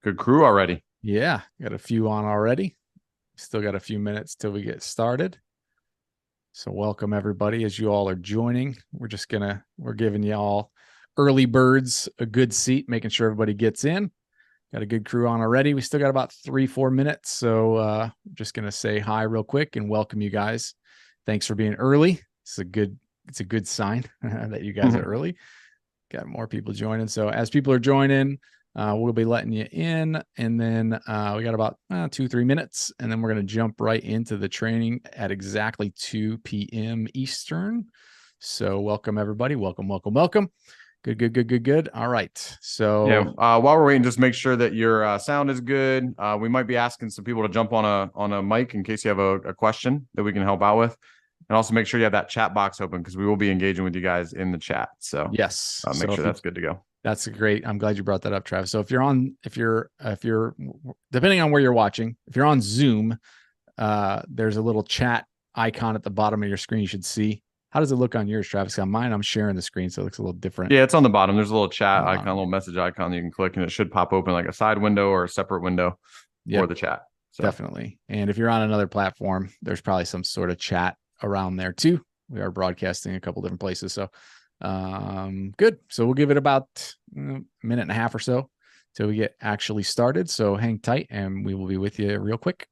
Good crew already. Yeah, got a few on already. Still got a few minutes till we get started. So welcome everybody as you all are joining. We're giving you all early birds a good seat, making sure everybody gets in. Got a good crew on already. We still got about 3-4 minutes. So just gonna say hi real quick and welcome you guys. Thanks for being early. It's a good sign that you guys are early. Got more people joining. So as people are joining, we'll be letting you in, and then we got about 2-3 minutes, and then we're going to jump right into the training at exactly 2 p.m. Eastern. So welcome everybody. Welcome. Good. All right. Yeah. So While we're waiting, just make sure that your sound is good. We might be asking some people to jump on a mic in case you have a question that we can help out with, and also make sure you have that chat box open because we will be engaging with you guys in the chat. So yes. make So sure that's good to go. that's great. I'm glad you brought that up, Travis. So if you're depending on where you're watching, if you're on Zoom, there's a little chat icon at the bottom of your screen you should see. How does it look on yours, Travis? On mine, I'm sharing the screen, so it looks a little different. Yeah, it's on the bottom. There's a little chat icon, a Bottom. little message icon that you can click, and it should pop open like a side window or a separate window for Yep, the chat. So definitely. And if you're on another platform, there's probably some sort of chat around there too. We are broadcasting a couple different places. So good. So we'll give it about a minute and a half or so till we get actually started. So hang tight and we will be with you real quick.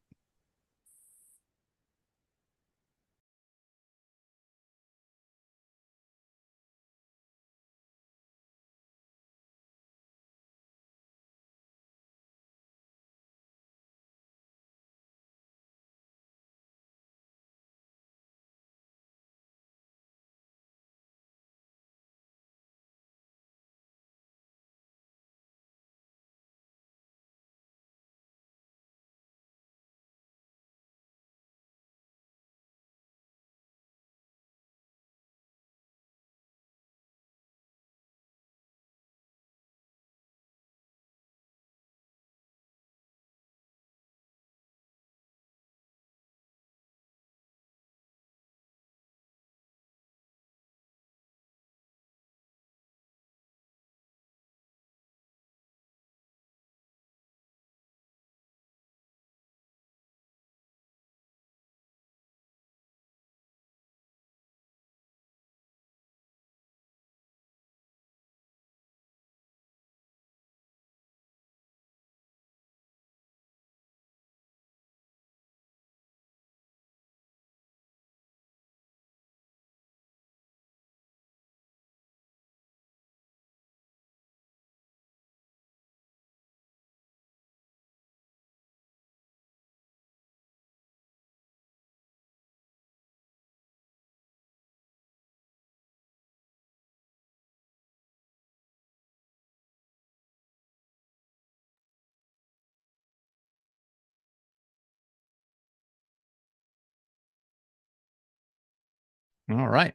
All right.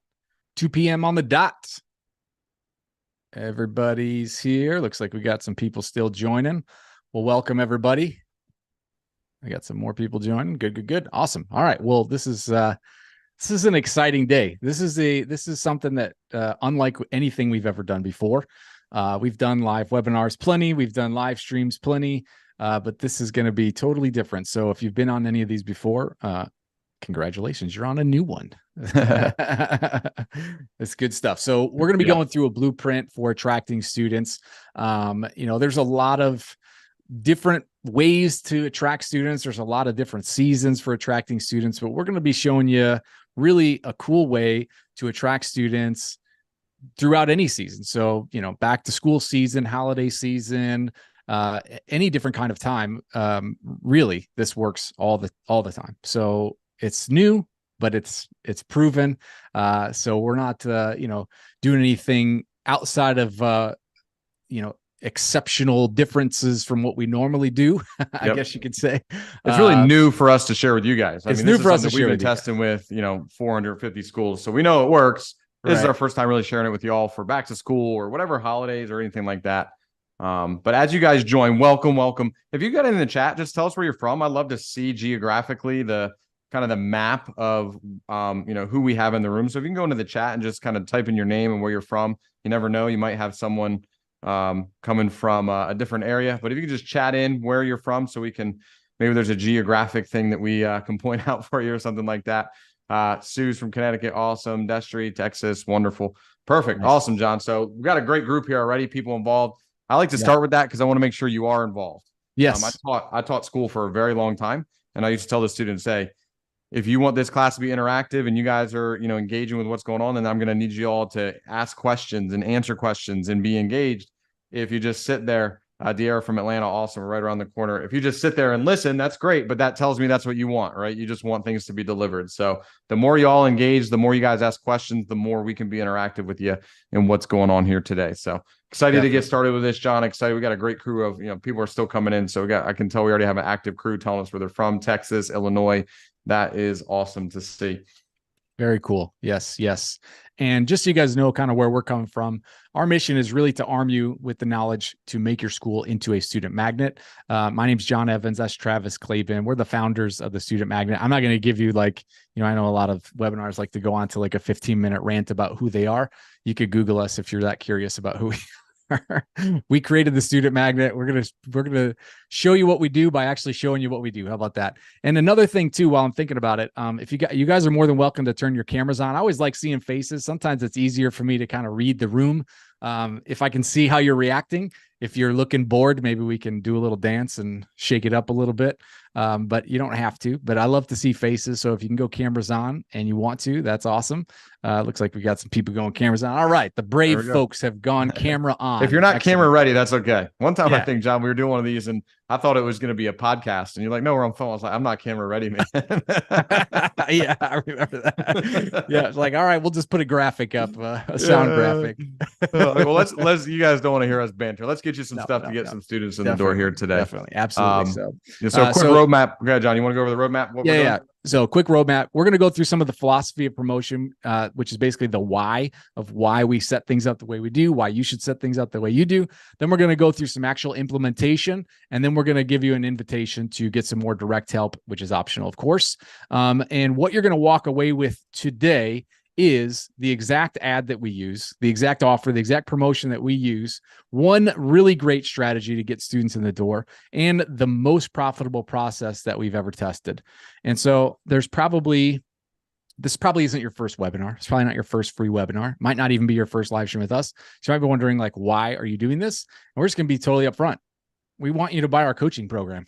2 p.m. on the dot. Everybody's here. Looks like we got some people still joining. Well, welcome everybody. I got some more people joining. Good. Awesome. All right. Well, this is an exciting day. This is something that unlike anything we've ever done before. We've done live webinars plenty. We've done live streams plenty. But this is going to be totally different. So if you've been on any of these before, congratulations, you're on a new one. It's good stuff. So we're going to be going through a blueprint for attracting students. There's a lot of different ways to attract students. There's a lot of different seasons for attracting students, but we're going to be showing you really a cool way to attract students throughout any season. So, back to school season, holiday season, any different kind of time. Really, this works all the time. So it's new, but it's proven. So we're not, doing anything outside of, exceptional differences from what we normally do. I guess you could say it's really new for us to share with you guys. It's new for us to share. We've been testing with 450 schools, so we know it works. This is our first time really sharing it with you all for back to school or whatever holidays or anything like that. But as you guys join, welcome. If you got in the chat, just tell us where you're from. I'd love to see geographically the kind of the map of who we have in the room. So if you can go into the chat and just kind of type in your name and where you're from, you never know, you might have someone coming from a different area. But if you could just chat in where you're from, so we can, maybe there's a geographic thing that we can point out for you or something like that. Sue's from Connecticut. Awesome. Destry, Texas. Wonderful. Perfect. Nice. Awesome, John. So we've got a great group here already, people involved. I like to start with that because I want to make sure you are involved. Yes. I taught school for a very long time, and I used to tell the students, say, if you want this class to be interactive and you guys are, engaging with what's going on, then I'm going to need you all to ask questions and answer questions and be engaged. If you just sit there, De'Ara from Atlanta, awesome, right around the corner. If you just sit there and listen, that's great, but that tells me that's what you want, right? You just want things to be delivered. So the more you all engage, the more you guys ask questions, the more we can be interactive with you and what's going on here today. So excited to get started with this, John. Excited. We got a great crew of, people are still coming in. So I can tell we already have an active crew telling us where they're from, Texas, Illinois. That is awesome to see. Very cool. Yes. Yes. And just so you guys know kind of where we're coming from, our mission is really to arm you with the knowledge to make your school into a student magnet. My name's John Evans. That's Travis Clavin. We're the founders of the Student Magnet. I'm not going to give you I know a lot of webinars like to go on to like a 15-minute rant about who they are. You could Google us if you're that curious about who we are. We created the Student Magnet. We're gonna show you what we do by actually showing you what we do. How about that? And another thing too, while I'm thinking about it, if you guys are more than welcome to turn your cameras on. I always like seeing faces. Sometimes it's easier for me to kind of read the room. If I can see how you're reacting. If you're looking bored, maybe we can do a little dance and shake it up a little bit. But you don't have to. But I love to see faces. So if you can go cameras on and you want to, that's awesome. Looks like we got some people going cameras on. All right. The brave folks have gone camera on. If you're not camera ready, that's okay. One time, I think, John, we were doing one of these and I thought it was going to be a podcast. And you're like, no, we're on phone. I was like, I'm not camera ready, man. Yeah, I remember that. Yeah. It's like, all right, we'll just put a graphic up, a sound graphic. Well, let's, you guys don't want to hear us banter. Let's get you some stuff to get some students in the door here today. Definitely. Absolutely. So quick roadmap. Okay, John, you want to go over the roadmap? Yeah. So quick roadmap. We're going to go through some of the philosophy of promotion, which is basically the why of why we set things up the way we do, why you should set things up the way you do. Then we're going to go through some actual implementation, and then we're going to give you an invitation to get some more direct help, which is optional, of course. And what you're going to walk away with today is the exact ad that we use, the exact offer, the exact promotion that we use, one really great strategy to get students in the door, and the most profitable process that we've ever tested. And so this probably isn't your first webinar. It's probably not your first free webinar. Might not even be your first live stream with us. So you might be wondering, like, why are you doing this? And we're just going to be totally upfront. We want you to buy our coaching program.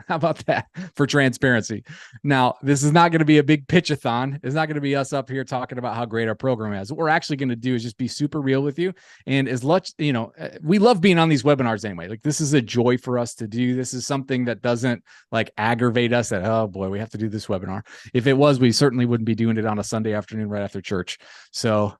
How about that for transparency? Now, this is not going to be a big pitch-a-thon. It's not going to be us up here talking about how great our program is. What we're actually going to do is just be super real with you. And as much, we love being on these webinars anyway. Like, this is a joy for us to do. This is something that doesn't like aggravate us that, oh boy, we have to do this webinar. If it was, we certainly wouldn't be doing it on a Sunday afternoon right after church. So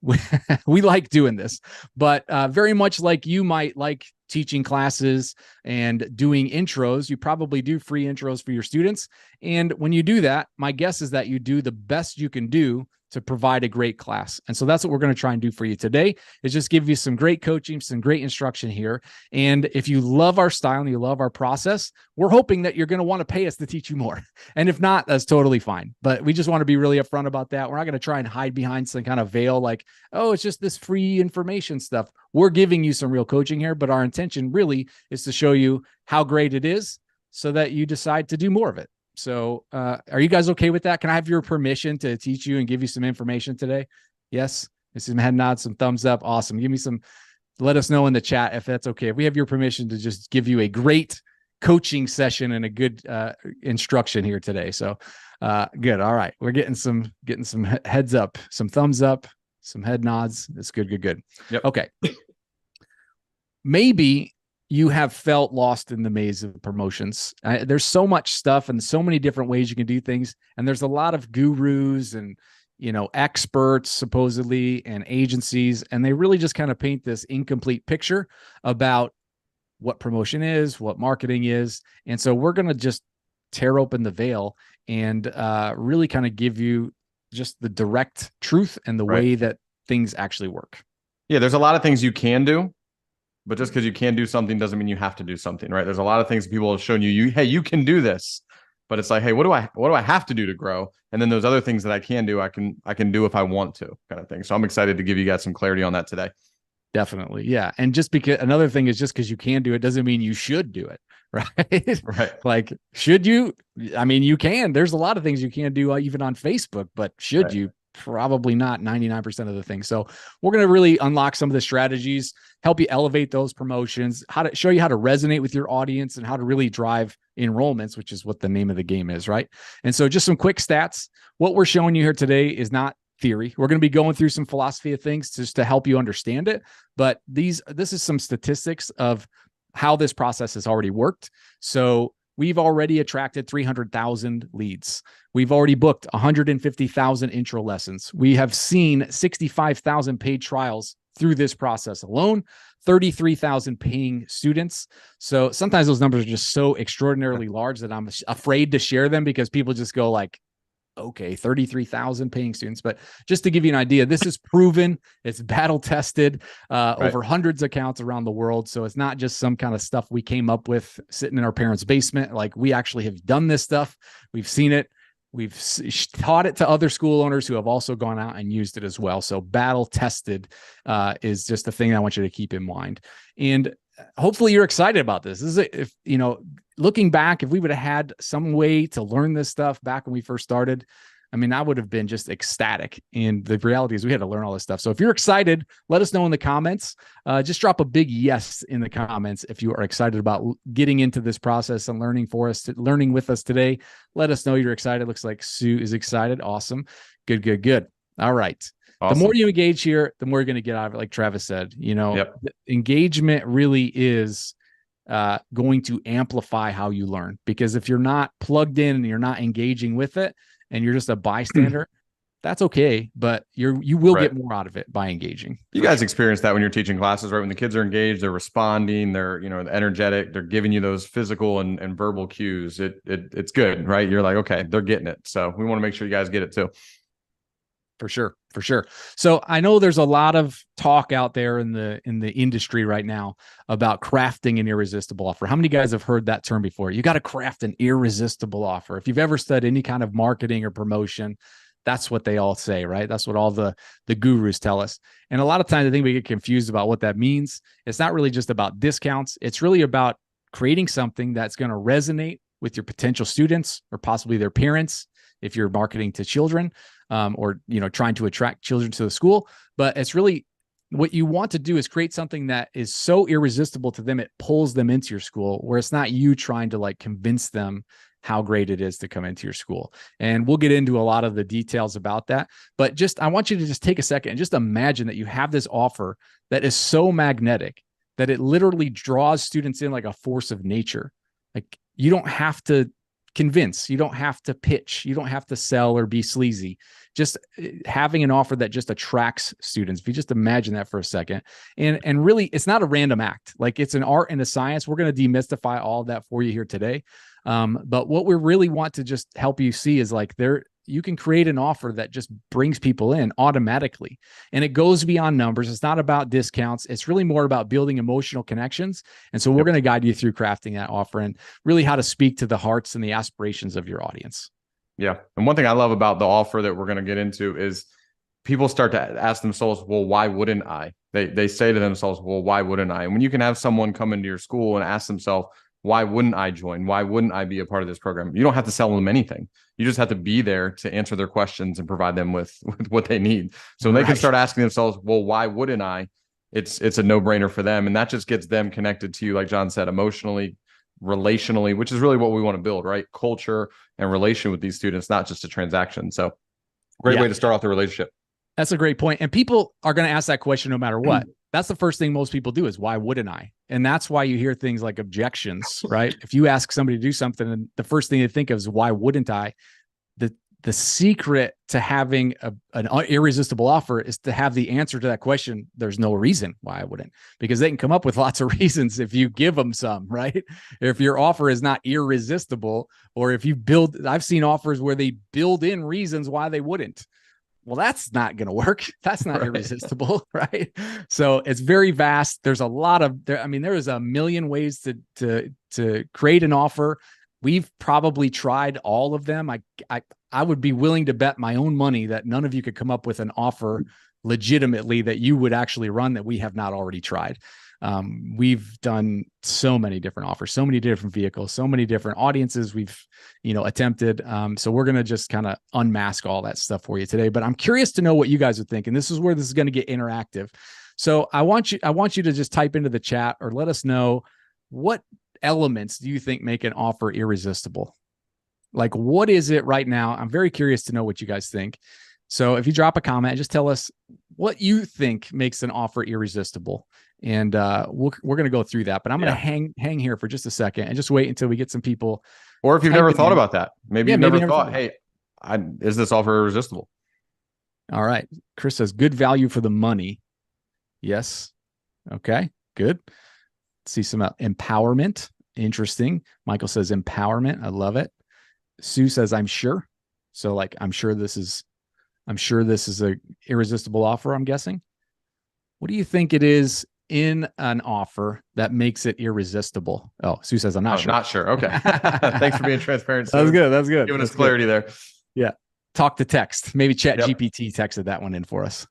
we like doing this, but very much like you might like teaching classes and doing intros, you probably do free intros for your students. And when you do that, my guess is that you do the best you can do to provide a great class. And so that's what we're going to try and do for you today, is just give you some great coaching, some great instruction here. And if you love our style and you love our process, we're hoping that you're going to want to pay us to teach you more. And if not, that's totally fine. But we just want to be really upfront about that. We're not going to try and hide behind some kind of veil like, oh, it's just this free information stuff. We're giving you some real coaching here, but our intention really is to show you how great it is so that you decide to do more of it. So are you guys okay with that? Can I have your permission to teach you and give you some information today? Yes. Some head nods, some thumbs up. Awesome. Let us know in the chat if that's okay. If we have your permission to just give you a great coaching session and a good instruction here today. So good. All right. We're getting some heads up, some thumbs up, some head nods. That's good. Yep. Okay. Maybe you have felt lost in the maze of promotions. There's so much stuff and so many different ways you can do things. And there's a lot of gurus and, experts supposedly and agencies, and they really just kind of paint this incomplete picture about what promotion is, what marketing is. And so we're going to just tear open the veil and really kind of give you just the direct truth and the way that things actually work. Yeah, there's a lot of things you can do. But just because you can do something doesn't mean you have to do something, right? There's a lot of things people have shown you, hey, you can do this, but it's like, hey, what do I have to do to grow? And then those other things that I can do, I can do if I want to, kind of thing. So I'm excited to give you guys some clarity on that today. Definitely. Yeah. And just because another thing is just because you can do it doesn't mean you should do it. Right. Right. Like, should you? I mean, you can. There's a lot of things you can do even on Facebook, but should Right. you? Probably not 99% of the things. So we're going to really unlock some of the strategies, help you elevate those promotions, how to show you how to resonate with your audience and how to really drive enrollments, which is what the name of the game is. Right. And so just some quick stats. What we're showing you here today is not theory. We're going to be going through some philosophy of things just to help you understand it. But this is some statistics of how this process has already worked. So we've already attracted 300,000 leads. We've already booked 150,000 intro lessons. We have seen 65,000 paid trials through this process alone, 33,000 paying students. So sometimes those numbers are just so extraordinarily large that I'm afraid to share them because people just go like, okay, 33,000 paying students. But just to give you an idea, this is proven, it's battle tested over hundreds of accounts around the world. So it's not just some kind of stuff we came up with sitting in our parents' basement. Like, we actually have done this stuff. We've seen it. We've taught it to other school owners who have also gone out and used it as well. So battle tested is just the thing I want you to keep in mind. And hopefully you're excited about this. This is if, you know, looking back, if we would have had some way to learn this stuff back when we first started, I mean, I would have been just ecstatic. And the reality is we had to learn all this stuff. So if you're excited, let us know in the comments. Just drop a big yes in the comments if you are excited about getting into this process and learning with us today. Let us know you're excited. Looks like Sue is excited. Awesome. Good. All right. Awesome. The more you engage here, the more you're going to get out of it. Like Travis said, you know, engagement really is going to amplify how you learn, because if you're not plugged in and you're not engaging with it and you're just a bystander, that's okay. But you will get more out of it by engaging. You guys experience that when you're teaching classes, right? When the kids are engaged, they're responding, they're, you know, energetic, they're giving you those physical and verbal cues. It's good, right? You're like, okay, they're getting it. So we want to make sure you guys get it too. For sure. So I know there's a lot of talk out there in the industry right now about crafting an irresistible offer. How many guys have heard that term before? You got to craft an irresistible offer. If you've ever studied any kind of marketing or promotion, that's what they all say, right? That's what all the gurus tell us. And a lot of times I think we get confused about what that means. It's not really just about discounts. It's really about creating something that's going to resonate with your potential students or possibly their parents if you're marketing to children. Or, you know, trying to attract children to the school. But it's really what you want to do is create something that is so irresistible to them, it pulls them into your school, where it's not you trying to like convince them how great it is to come into your school. And we'll get into a lot of the details about that. But just, I want you to just take a second and just imagine that you have this offer that is so magnetic that it literally draws students in like a force of nature. Like, you don't have to convince, you don't have to pitch, you don't have to sell or be sleazy. Just having an offer that just attracts students. If you just imagine that for a second, and really, it's not a random act. Like, it's an art and a science. We're going to demystify all of that for you here today. But what we really want to just help you see is like you can create an offer that just brings people in automatically. And it goes beyond numbers. It's not about discounts. It's really more about building emotional connections. And so we're going to guide you through crafting that offer and really how to speak to the hearts and the aspirations of your audience. Yeah. And one thing I love about the offer that we're going to get into is people start to ask themselves, well, why wouldn't I? They say to themselves, well, why wouldn't I? And when you can have someone come into your school and ask themselves, why wouldn't I join? Why wouldn't I be a part of this program? You don't have to sell them anything. You just have to be there to answer their questions and provide them with what they need. So when they can start asking themselves, well, why wouldn't I? It's a no-brainer for them. And that just gets them connected to you, like John said, emotionally, relationally, which is really what we want to build, right? Culture and relation with these students, not just a transaction. So great way to start off the relationship. That's a great point. And people are going to ask that question no matter what. That's the first thing most people do is, why wouldn't I? And that's why you hear things like objections, right? If you ask somebody to do something and the first thing they think of is, why wouldn't I? The secret to having an irresistible offer is to have the answer to that question. There's no reason why I wouldn't, because they can come up with lots of reasons if you give them some, right? If your offer is not irresistible, or if I've seen offers where they build in reasons why they wouldn't. Well, that's not going to work. That's not irresistible, right? So it's very vast. There's a lot of there. I mean, there is a million ways to create an offer. We've probably tried all of them. I would be willing to bet my own money that none of you could come up with an offer legitimately that you would actually run that we have not already tried. We've done so many different offers, so many different vehicles, so many different audiences we've, attempted. So we're going to just kind of unmask all that stuff for you today, but I'm curious to know what you guys would think. And this is where this is going to get interactive. So I want you to just type into the chat or let us know, what elements do you think make an offer irresistible? Like, what is it right now? I'm very curious to know what you guys think. So if you drop a comment, just tell us what you think makes an offer irresistible. And we're going to go through that, but I'm going to hang here for just a second and just wait until we get some people. Or if you've never thought about that, maybe you've never thought, hey, is this offer irresistible? All right. Chris says good value for the money. Yes. Okay, good. See some empowerment. Interesting. Michael says empowerment. I love it. Sue says, I'm sure. So like, I'm sure this is a irresistible offer, I'm guessing. What do you think it is in an offer that makes it irresistible? Oh, Sue says, I'm not sure. Not sure. Okay. Thanks for being transparent. That's good. That's good. Giving us clarity there. Yeah. Talk to text. Maybe ChatGPT texted that one in for us.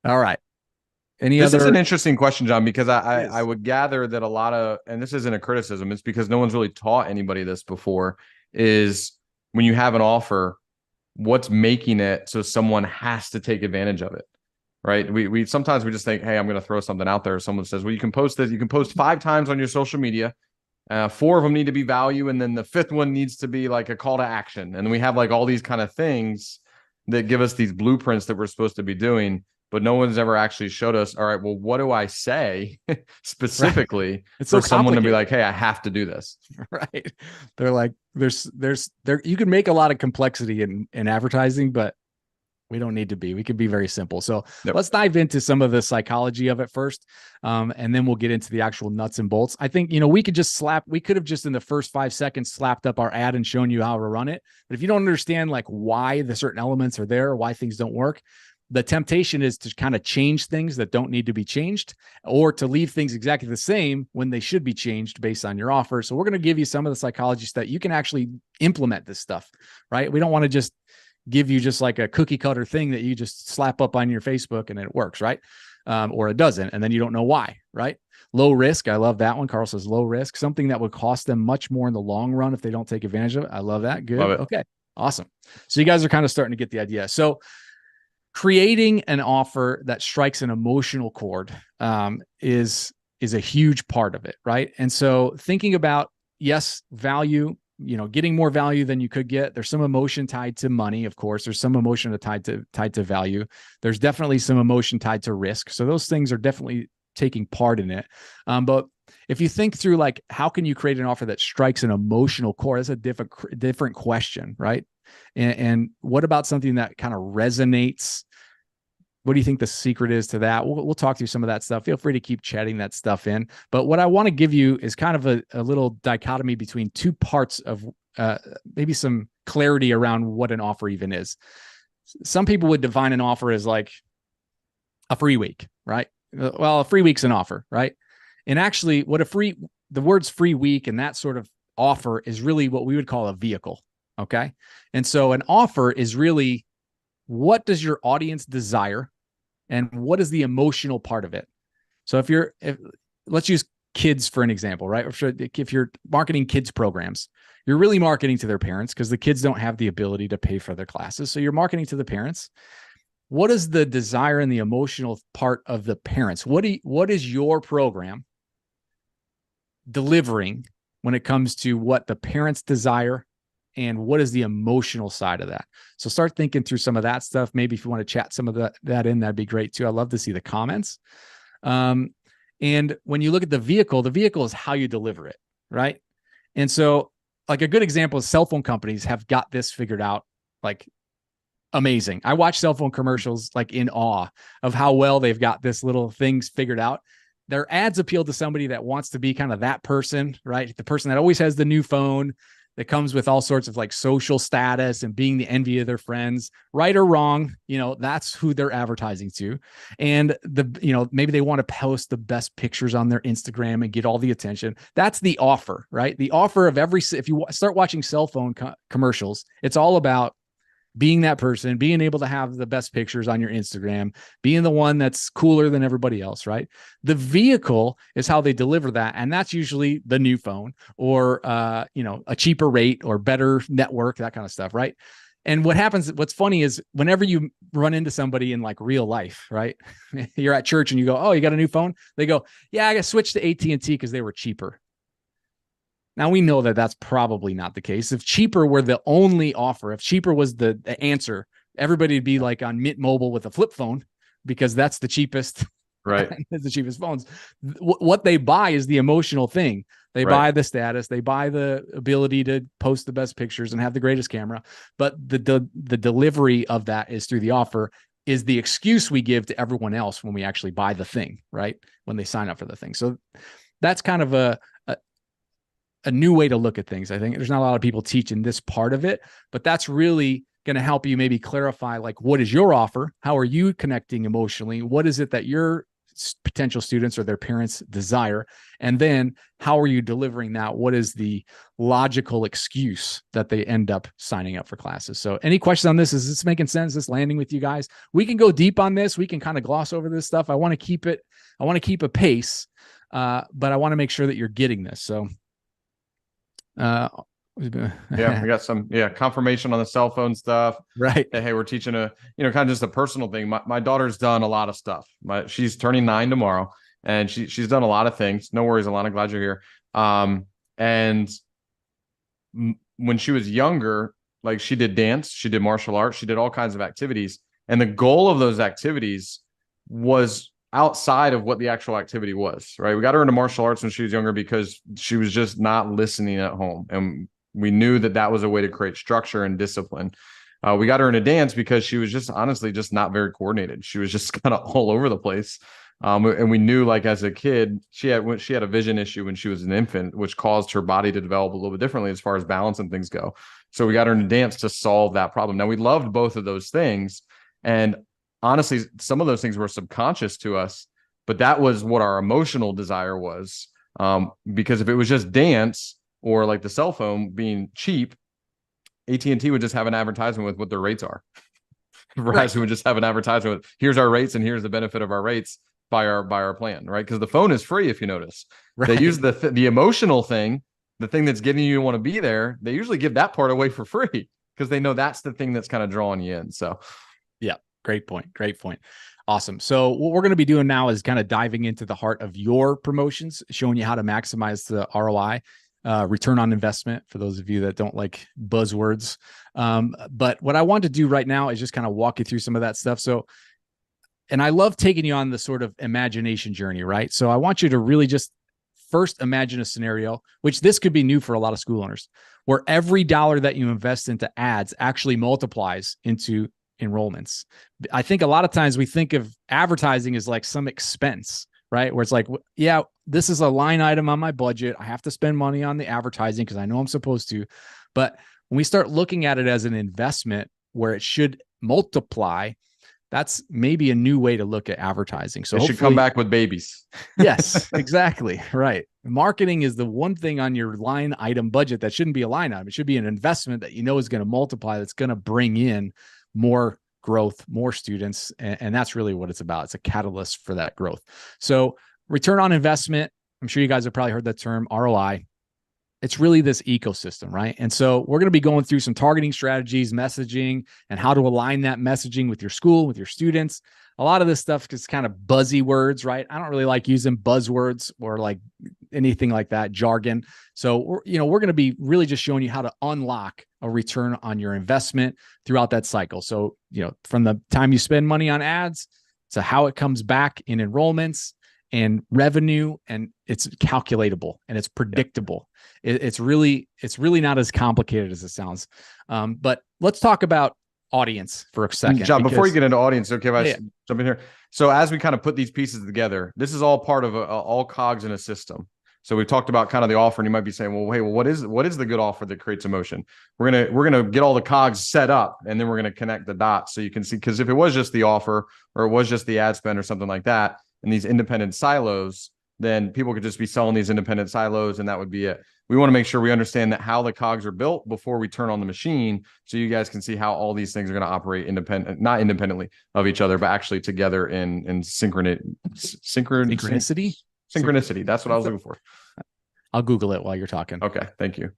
All right. This is an interesting question, John, because I would gather that a lot of, and this isn't a criticism, it's because no one's really taught anybody this before, is when you have an offer, what's making it so someone has to take advantage of it, right? We sometimes we just think, hey, I'm going to throw something out there. Someone says, well, you can post this. You can post 5 times on your social media. 4 of them need to be value. And then the 5th one needs to be like a call to action. And we have like all these kind of things that give us these blueprints that we're supposed to be doing. But no one's ever actually showed us, all right, well, what do I say specifically for someone to be like, hey, I have to do this? Right. They're like, there's you can make a lot of complexity in advertising, but we don't need to be. We could be very simple. So let's dive into some of the psychology of it first. And then we'll get into the actual nuts and bolts. I think, we could have just in the first 5 seconds slapped up our ad and shown you how to run it. But if you don't understand like why the certain elements are there, why things don't work, the temptation is to kind of change things that don't need to be changed, or to leave things exactly the same when they should be changed based on your offer. So we're going to give you some of the psychology so that you can actually implement this stuff, right? We don't want to just give you just like a cookie cutter thing that you just slap up on your Facebook and it works, right? Or it doesn't, and then you don't know why, right? Low risk. I love that one. Carl says low risk, something that would cost them much more in the long run if they don't take advantage of it. I love that. Good. Okay. Awesome. So you guys are kind of starting to get the idea. So creating an offer that strikes an emotional chord is a huge part of it, right? And so thinking about, yes, value, getting more value than you could get. There's some emotion tied to money, of course. There's some emotion tied to value. There's definitely some emotion tied to risk. So those things are definitely taking part in it. But if you think through like, how can you create an offer that strikes an emotional chord? That's a different question, right? And what about something that kind of resonates? What do you think the secret is to that? We'll talk through some of that stuff. Feel free to keep chatting that stuff in. But what I want to give you is kind of a little dichotomy between 2 parts of maybe some clarity around what an offer even is. Some people would define an offer as like a free week, right? Well, a free week's an offer, right? And actually the words free week and that sort of offer is really what we would call a vehicle. Okay. And so an offer is really, what does your audience desire and what is the emotional part of it? So let's use kids for an example, right? If you're marketing kids programs, you're really marketing to their parents because the kids don't have the ability to pay for their classes. So you're marketing to the parents. What is the desire and the emotional part of the parents? What is your program delivering when it comes to what the parents desire and what is the emotional side of that? So start thinking through some of that stuff. Maybe if you want to chat some of that in, that'd be great too. I'd love to see the comments. And when you look at the vehicle is how you deliver it, right? And so like a good example is cell phone companies have got this figured out, like amazing. I watch cell phone commercials like in awe of how well they've got this little things figured out. Their ads appeal to somebody that wants to be kind of that person, right? The person that always has the new phone, that comes with all sorts of like social status and being the envy of their friends, right or wrong, that's who they're advertising to. And maybe they want to post the best pictures on their Instagram and get all the attention. That's the offer, right? The offer of if you start watching cell phone commercials, it's all about being that person, being able to have the best pictures on your Instagram, being the one that's cooler than everybody else, right? The vehicle is how they deliver that. And that's usually the new phone or, a cheaper rate or better network, that kind of stuff, right? And what's funny is whenever you run into somebody in like real life, right? You're at church and you go, "Oh, you got a new phone?" They go, "Yeah, I got switched to AT&T because they were cheaper." Now we know that that's probably not the case. If cheaper were the only offer, if cheaper was the answer, everybody would be like on Mint Mobile with a flip phone because that's the cheapest, right? It's the cheapest phones. What they buy is the emotional thing. They buy the status, they buy the ability to post the best pictures and have the greatest camera. But the delivery of that is through the offer, is the excuse we give to everyone else when we actually buy the thing, right? When they sign up for the thing. So that's kind of a new way to look at things. I think there's not a lot of people teaching this part of it, but that's really going to help you maybe clarify, like, what is your offer? How are you connecting emotionally? What is it that your potential students or their parents desire? And then how are you delivering that? What is the logical excuse that they end up signing up for classes? So any questions on this? Is this making sense? Is this landing with you guys? We can go deep on this. We can kind of gloss over this stuff. I want to keep a pace, but I want to make sure that you're getting this. So yeah, we got some confirmation on the cell phone stuff, right? Hey, we're teaching kind of just a personal thing. My daughter's done a lot of stuff. She's turning 9 tomorrow, and she's done a lot of things. No worries, Alana, glad you're here. And when she was younger, like, she did dance, she did martial arts, she did all kinds of activities, and the goal of those activities was outside of what the actual activity was, right? We got her into martial arts when she was younger because she was just not listening at home. And we knew that was a way to create structure and discipline. We got her into dance because she was just honestly just not very coordinated. She was just kind of all over the place. And we knew, like, as a kid, she had a vision issue when she was an infant, which caused her body to develop a little bit differently as far as balance and things go. So we got her into dance to solve that problem. Now, we loved both of those things. And honestly, some of those things were subconscious to us, but that was what our emotional desire was. Because if it was just dance or like the cell phone being cheap, AT&T would just have an advertisement with what their rates are. Verizon would just have an advertisement with, here's our rates and here's the benefit of our rates by our plan, right? Because the phone is free, if you notice. Right. They use the emotional thing, the thing that's getting you to want to be there. They usually give that part away for free because they know that's the thing that's kind of drawing you in. So yeah. Great point. Awesome. So what we're going to be doing now is kind of diving into the heart of your promotions, showing you how to maximize the ROI, return on investment, for those of you that don't like buzzwords. But what I want to do right now is just kind of walk you through some of that stuff. So, and I love taking you on the sort of imagination journey, right? So I want you to really just first imagine a scenario, which this could be new for a lot of school owners, where every dollar that you invest into ads actually multiplies into enrollments. I think a lot of times we think of advertising as like some expense, right? Where it's like, yeah, this is a line item on my budget. I have to spend money on the advertising because I know I'm supposed to. But when we start looking at it as an investment where it should multiply, that's maybe a new way to look at advertising. So it should come back with babies. Yes, exactly. Right. Marketing is the one thing on your line item budget that shouldn't be a line item. It should be an investment that you know is going to multiply, that's going to bring in more growth, more students. And that's really what it's about. It's a catalyst for that growth. So return on investment, I'm sure you guys have probably heard that term, ROI. It's really this ecosystem, right? And so we're going to be going through some targeting strategies, messaging, and how to align that messaging with your school, with your students. A lot of this stuff is kind of buzzy words, right? I don't really like using buzzwords or like anything like that, jargon. So we're going to be really just showing you how to unlock a return on your investment throughout that cycle. So, from the time you spend money on ads to how it comes back in enrollments and revenue, and it's calculatable and it's predictable. It's really not as complicated as it sounds. But let's talk about audience for a second. John, before you get into audience, okay, if I jump in here. So as we kind of put these pieces together, this is all part of all cogs in a system. So we've talked about kind of the offer, and you might be saying, well, hey, what is the good offer that creates emotion? We're gonna get all the cogs set up, and then we're gonna connect the dots so you can see. Because if it was just the offer, or it was just the ad spend, or something like that, and these independent silos, then people could just be selling these independent silos, and that would be it. we want to make sure we understand that how the cogs are built before we turn on the machine, so you guys can see how all these things are going to operate not independently of each other, but actually together in synchronicity. That's what I was looking for. I'll Google it while you're talking. Okay, thank you.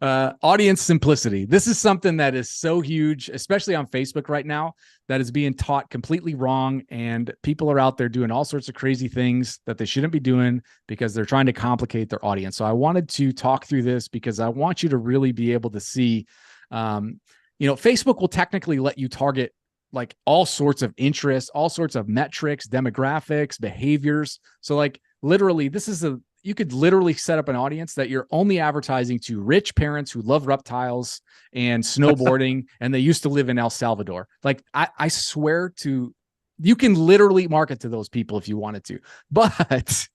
Audience simplicity. This is something that is so huge, especially on Facebook right now, that is being taught completely wrong. And people are out there doing all sorts of crazy things that they shouldn't be doing because they're trying to complicate their audience. So I wanted to talk through this because I want you to really be able to see, Facebook will technically let you target like all sorts of interests, all sorts of metrics, demographics, behaviors. So like literally, you could literally set up an audience that you're only advertising to rich parents who love reptiles and snowboarding, and they used to live in El Salvador. Like I swear you can literally market to those people if you wanted to. But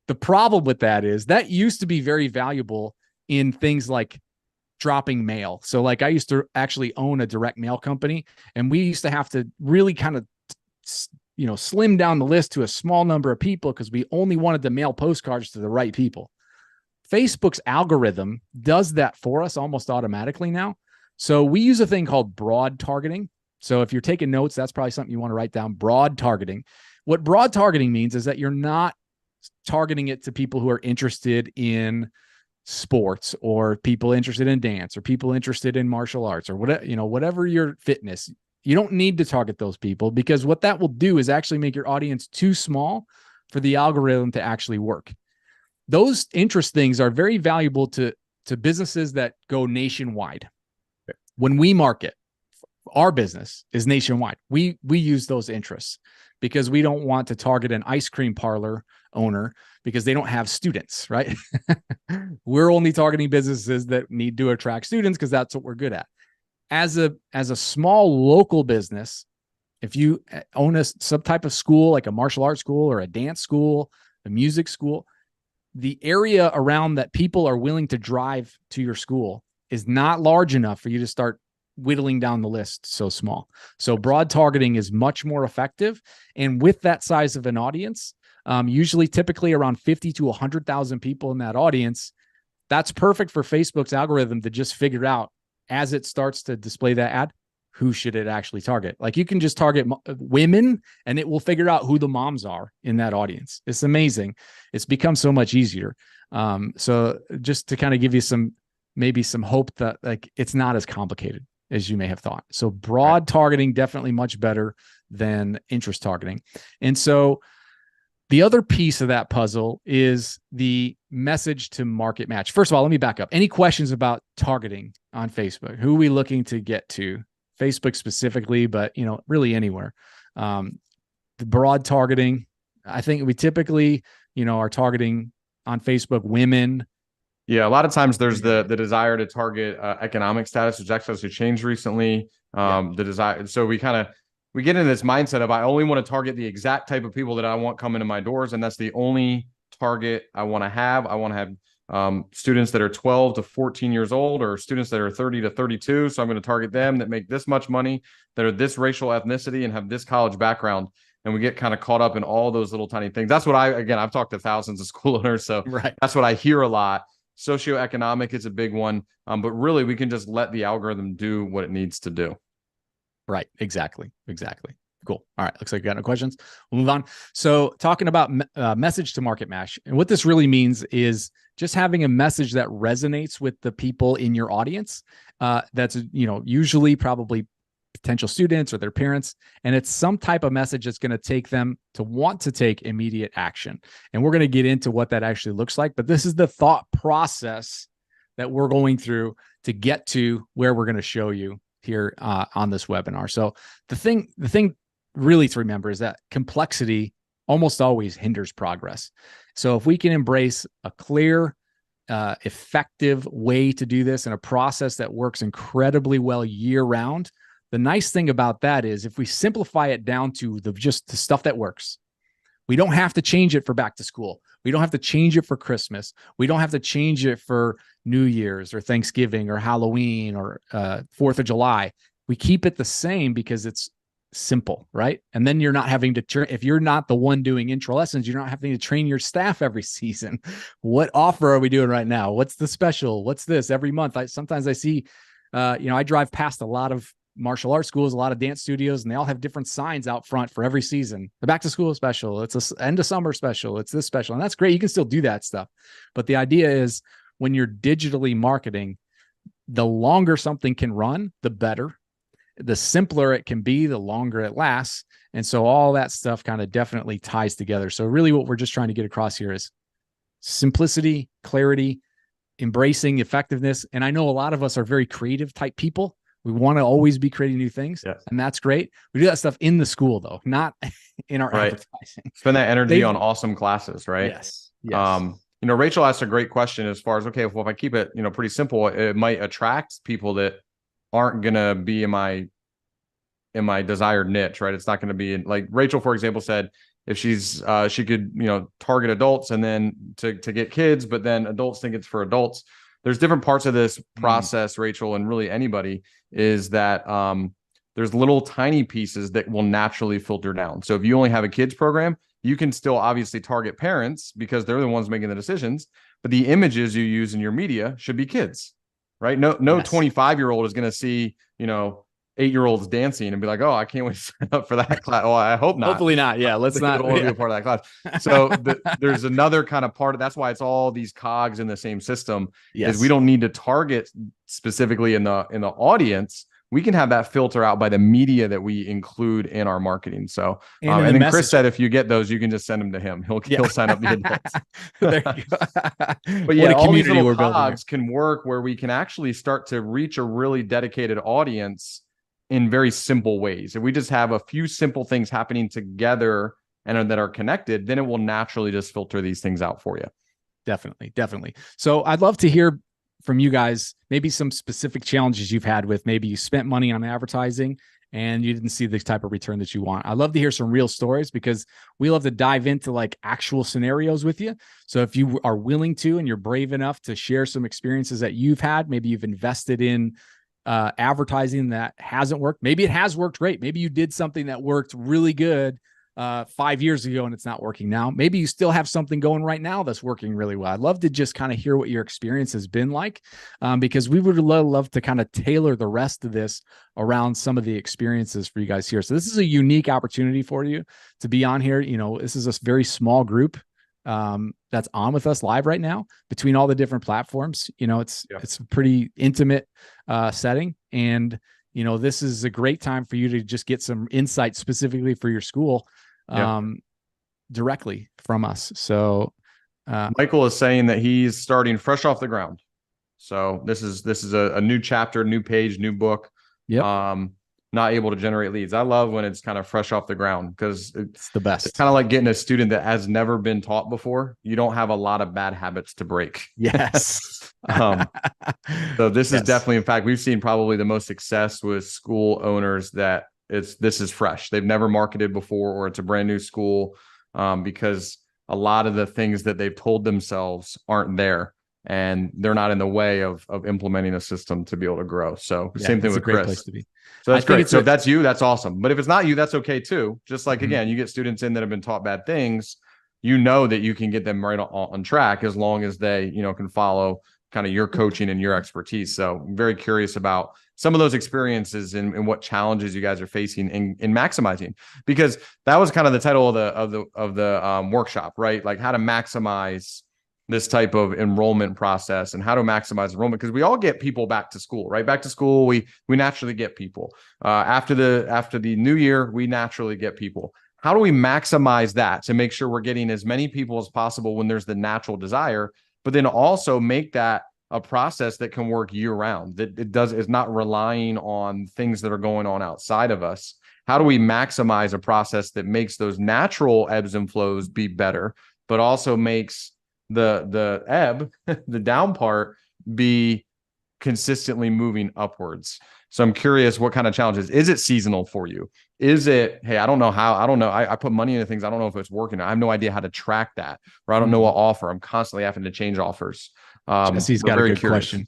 the problem with that is that used to be very valuable in things like dropping mail. So like I used to actually own a direct mail company, and we used to have to really kind of slim down the list to a small number of people because we only wanted to mail postcards to the right people. Facebook's algorithm does that for us almost automatically now. So we use a thing called broad targeting. So if you're taking notes, that's probably something you want to write down. Broad targeting. What broad targeting means is that you're not targeting it to people who are interested in sports or people interested in dance or people interested in martial arts or whatever your fitness. You don't need to target those people, because what that will do is actually make your audience too small for the algorithm to actually work. Those interest things are very valuable to businesses that go nationwide. When we market, our business is nationwide. We use those interests because we don't want to target an ice cream parlor owner because they don't have students, right? We're only targeting businesses that need to attract students because that's what we're good at. As a small local business, if you own some type of school, like a martial arts school or a dance school, a music school, the area around that people are willing to drive to your school is not large enough for you to start whittling down the list so small. So broad targeting is much more effective. And with that size of an audience, usually typically around 50 to 100,000 people in that audience, that's perfect for Facebook's algorithm to just figure out, as it starts to display that ad, who should it actually target? Like you can just target women and it will figure out who the moms are in that audience. It's amazing. It's become so much easier. So just to kind of give you maybe some hope that like it's not as complicated as you may have thought. So broad targeting, definitely much better than interest targeting. And so the other piece of that puzzle is the message to market match. First of all, let me back up. Any questions about targeting on Facebook? Who are we looking to get to? Facebook specifically, but really anywhere. The broad targeting, I think we typically, are targeting on Facebook women. Yeah, a lot of times there's the desire to target economic status, which actually changed recently. The desire, so we get into this mindset of I only want to target the exact type of people that I want coming to my doors, and that's the only target I want to have. I want to have students that are 12 to 14 years old, or students that are 30 to 32. So I'm going to target them that make this much money, that are this racial ethnicity, and have this college background. And we get kind of caught up in all those little tiny things. That's what I've talked to thousands of school owners, so that's what I hear a lot. Socioeconomic is a big one, but really we can just let the algorithm do what it needs to do. Right. Exactly. Cool. All right. Looks like you got no questions. We'll move on. So talking about message to market match, and what this really means is just having a message that resonates with the people in your audience. That's, usually probably potential students or their parents. And it's some type of message that's going to take them to want to take immediate action. And we're going to get into what that actually looks like. But this is the thought process that we're going through to get to where we're going to show you here on this webinar. So the thing really to remember is that complexity almost always hinders progress. So if we can embrace a clear, effective way to do this in a process that works incredibly well year round, the nice thing about that is if we simplify it down to just the stuff that works, we don't have to change it for back to school. We don't have to change it for Christmas. We don't have to change it for New Year's or Thanksgiving or Halloween or 4th of July. We keep it the same because it's simple, right? And then you're not having to if you're not the one doing intro lessons, you're not having to train your staff every season. What offer are we doing right now? What's the special? What's this every month? Sometimes I see, I drive past a lot of martial arts schools, a lot of dance studios, and they all have different signs out front for every season. The back to school special, it's a end of summer special, it's this special. And that's great. You can still do that stuff. But the idea is when you're digitally marketing, the longer something can run, the better. The simpler it can be, the longer it lasts. And so all that stuff kind of definitely ties together. So really what we're just trying to get across here is simplicity, clarity, embracing effectiveness. And I know a lot of us are very creative type people. We want to always be creating new things. Yes. And that's great. We do that stuff in the school though, not in our advertising. Spend that energy on awesome classes, right? Yes. Yes. Rachel asked a great question as far as, okay, well, if I keep it, pretty simple, it might attract people that aren't going to be in my desired niche, right? It's not going to be like Rachel, for example, said if she's she could, target adults and then to get kids, but then adults think it's for adults. There's different parts of this process, Rachel, and really anybody is that there's little tiny pieces that will naturally filter down. So if you only have a kids program, you can still obviously target parents because they're the ones making the decisions, but the images you use in your media should be kids. Right? No 25-year-old is going to see, 8-year-olds dancing and be like, oh, I can't wait to sign up for that class. Oh, I hope not. Hopefully not. Yeah. Let's not be a part of that class. So there's another kind of part of that's why it's all these cogs in the same system. Yes. Is we don't need to target specifically in the audience. We can have that filter out by the media that we include in our marketing. So, and then Chris said, if you get those, you can just send them to him. He'll sign up the adults. There you go. But yeah, all these little cogs can work where we can actually start to reach a really dedicated audience in very simple ways. If we just have a few simple things happening together and that are connected, then it will naturally just filter these things out for you. Definitely. So I'd love to hear from you guys, maybe some specific challenges you've had with maybe you spent money on advertising and you didn't see the type of return that you want. I'd love to hear some real stories because we love to dive into like actual scenarios with you. So if you are willing to, and you're brave enough to share some experiences that you've had, maybe you've invested in advertising that hasn't worked. Maybe it has worked great. Maybe you did something that worked really good 5 years ago and it's not working now. Maybe you still have something going right now that's working really well. I'd love to just kind of hear what your experience has been like, because we would love to kind of tailor the rest of this around some of the experiences for you guys here. So this is a unique opportunity for you to be on here. This is a very small group that's on with us live right now between all the different platforms. It's a pretty intimate setting, and this is a great time for you to just get some insight specifically for your school directly from us. So Michael is saying that he's starting fresh off the ground. So this is a new chapter, new page, new book. Yep. Not able to generate leads. I love when it's kind of fresh off the ground because it's the best. It's kind of like getting a student that has never been taught before. You don't have a lot of bad habits to break. Yes. So this is definitely, in fact, we've seen probably the most success with school owners that this is fresh. They've never marketed before, or it's a brand new school, because a lot of the things that they've told themselves aren't there. And they're not in the way of implementing a system to be able to grow. So same thing with Chris. Place to be. So that's great. So if that's you, that's awesome. But if it's not you, that's okay too. Just like, again, you get students in that have been taught bad things, that you can get them right on track as long as they, can follow kind of your coaching and your expertise. So I'm very curious about some of those experiences and what challenges you guys are facing in maximizing, because that was kind of the title of the workshop, right? Like how to maximize this type of enrollment process and how to maximize enrollment, because we all get people back to school, right? Back to school, we naturally get people. After the new year, we naturally get people. How do we maximize that to make sure we're getting as many people as possible when there's the natural desire, but then also make that a process that can work year round, that is not relying on things that are going on outside of us? How do we maximize a process that makes those natural ebbs and flows be better, but also makes the ebb, the down part, be consistently moving upwards? So I'm curious, what kind of challenges? Is it seasonal for you? Is it, hey, I don't know. I put money into things. I don't know if it's working. I have no idea how to track that, or I don't know what offer. I'm constantly having to change offers. Jesse's got a good question.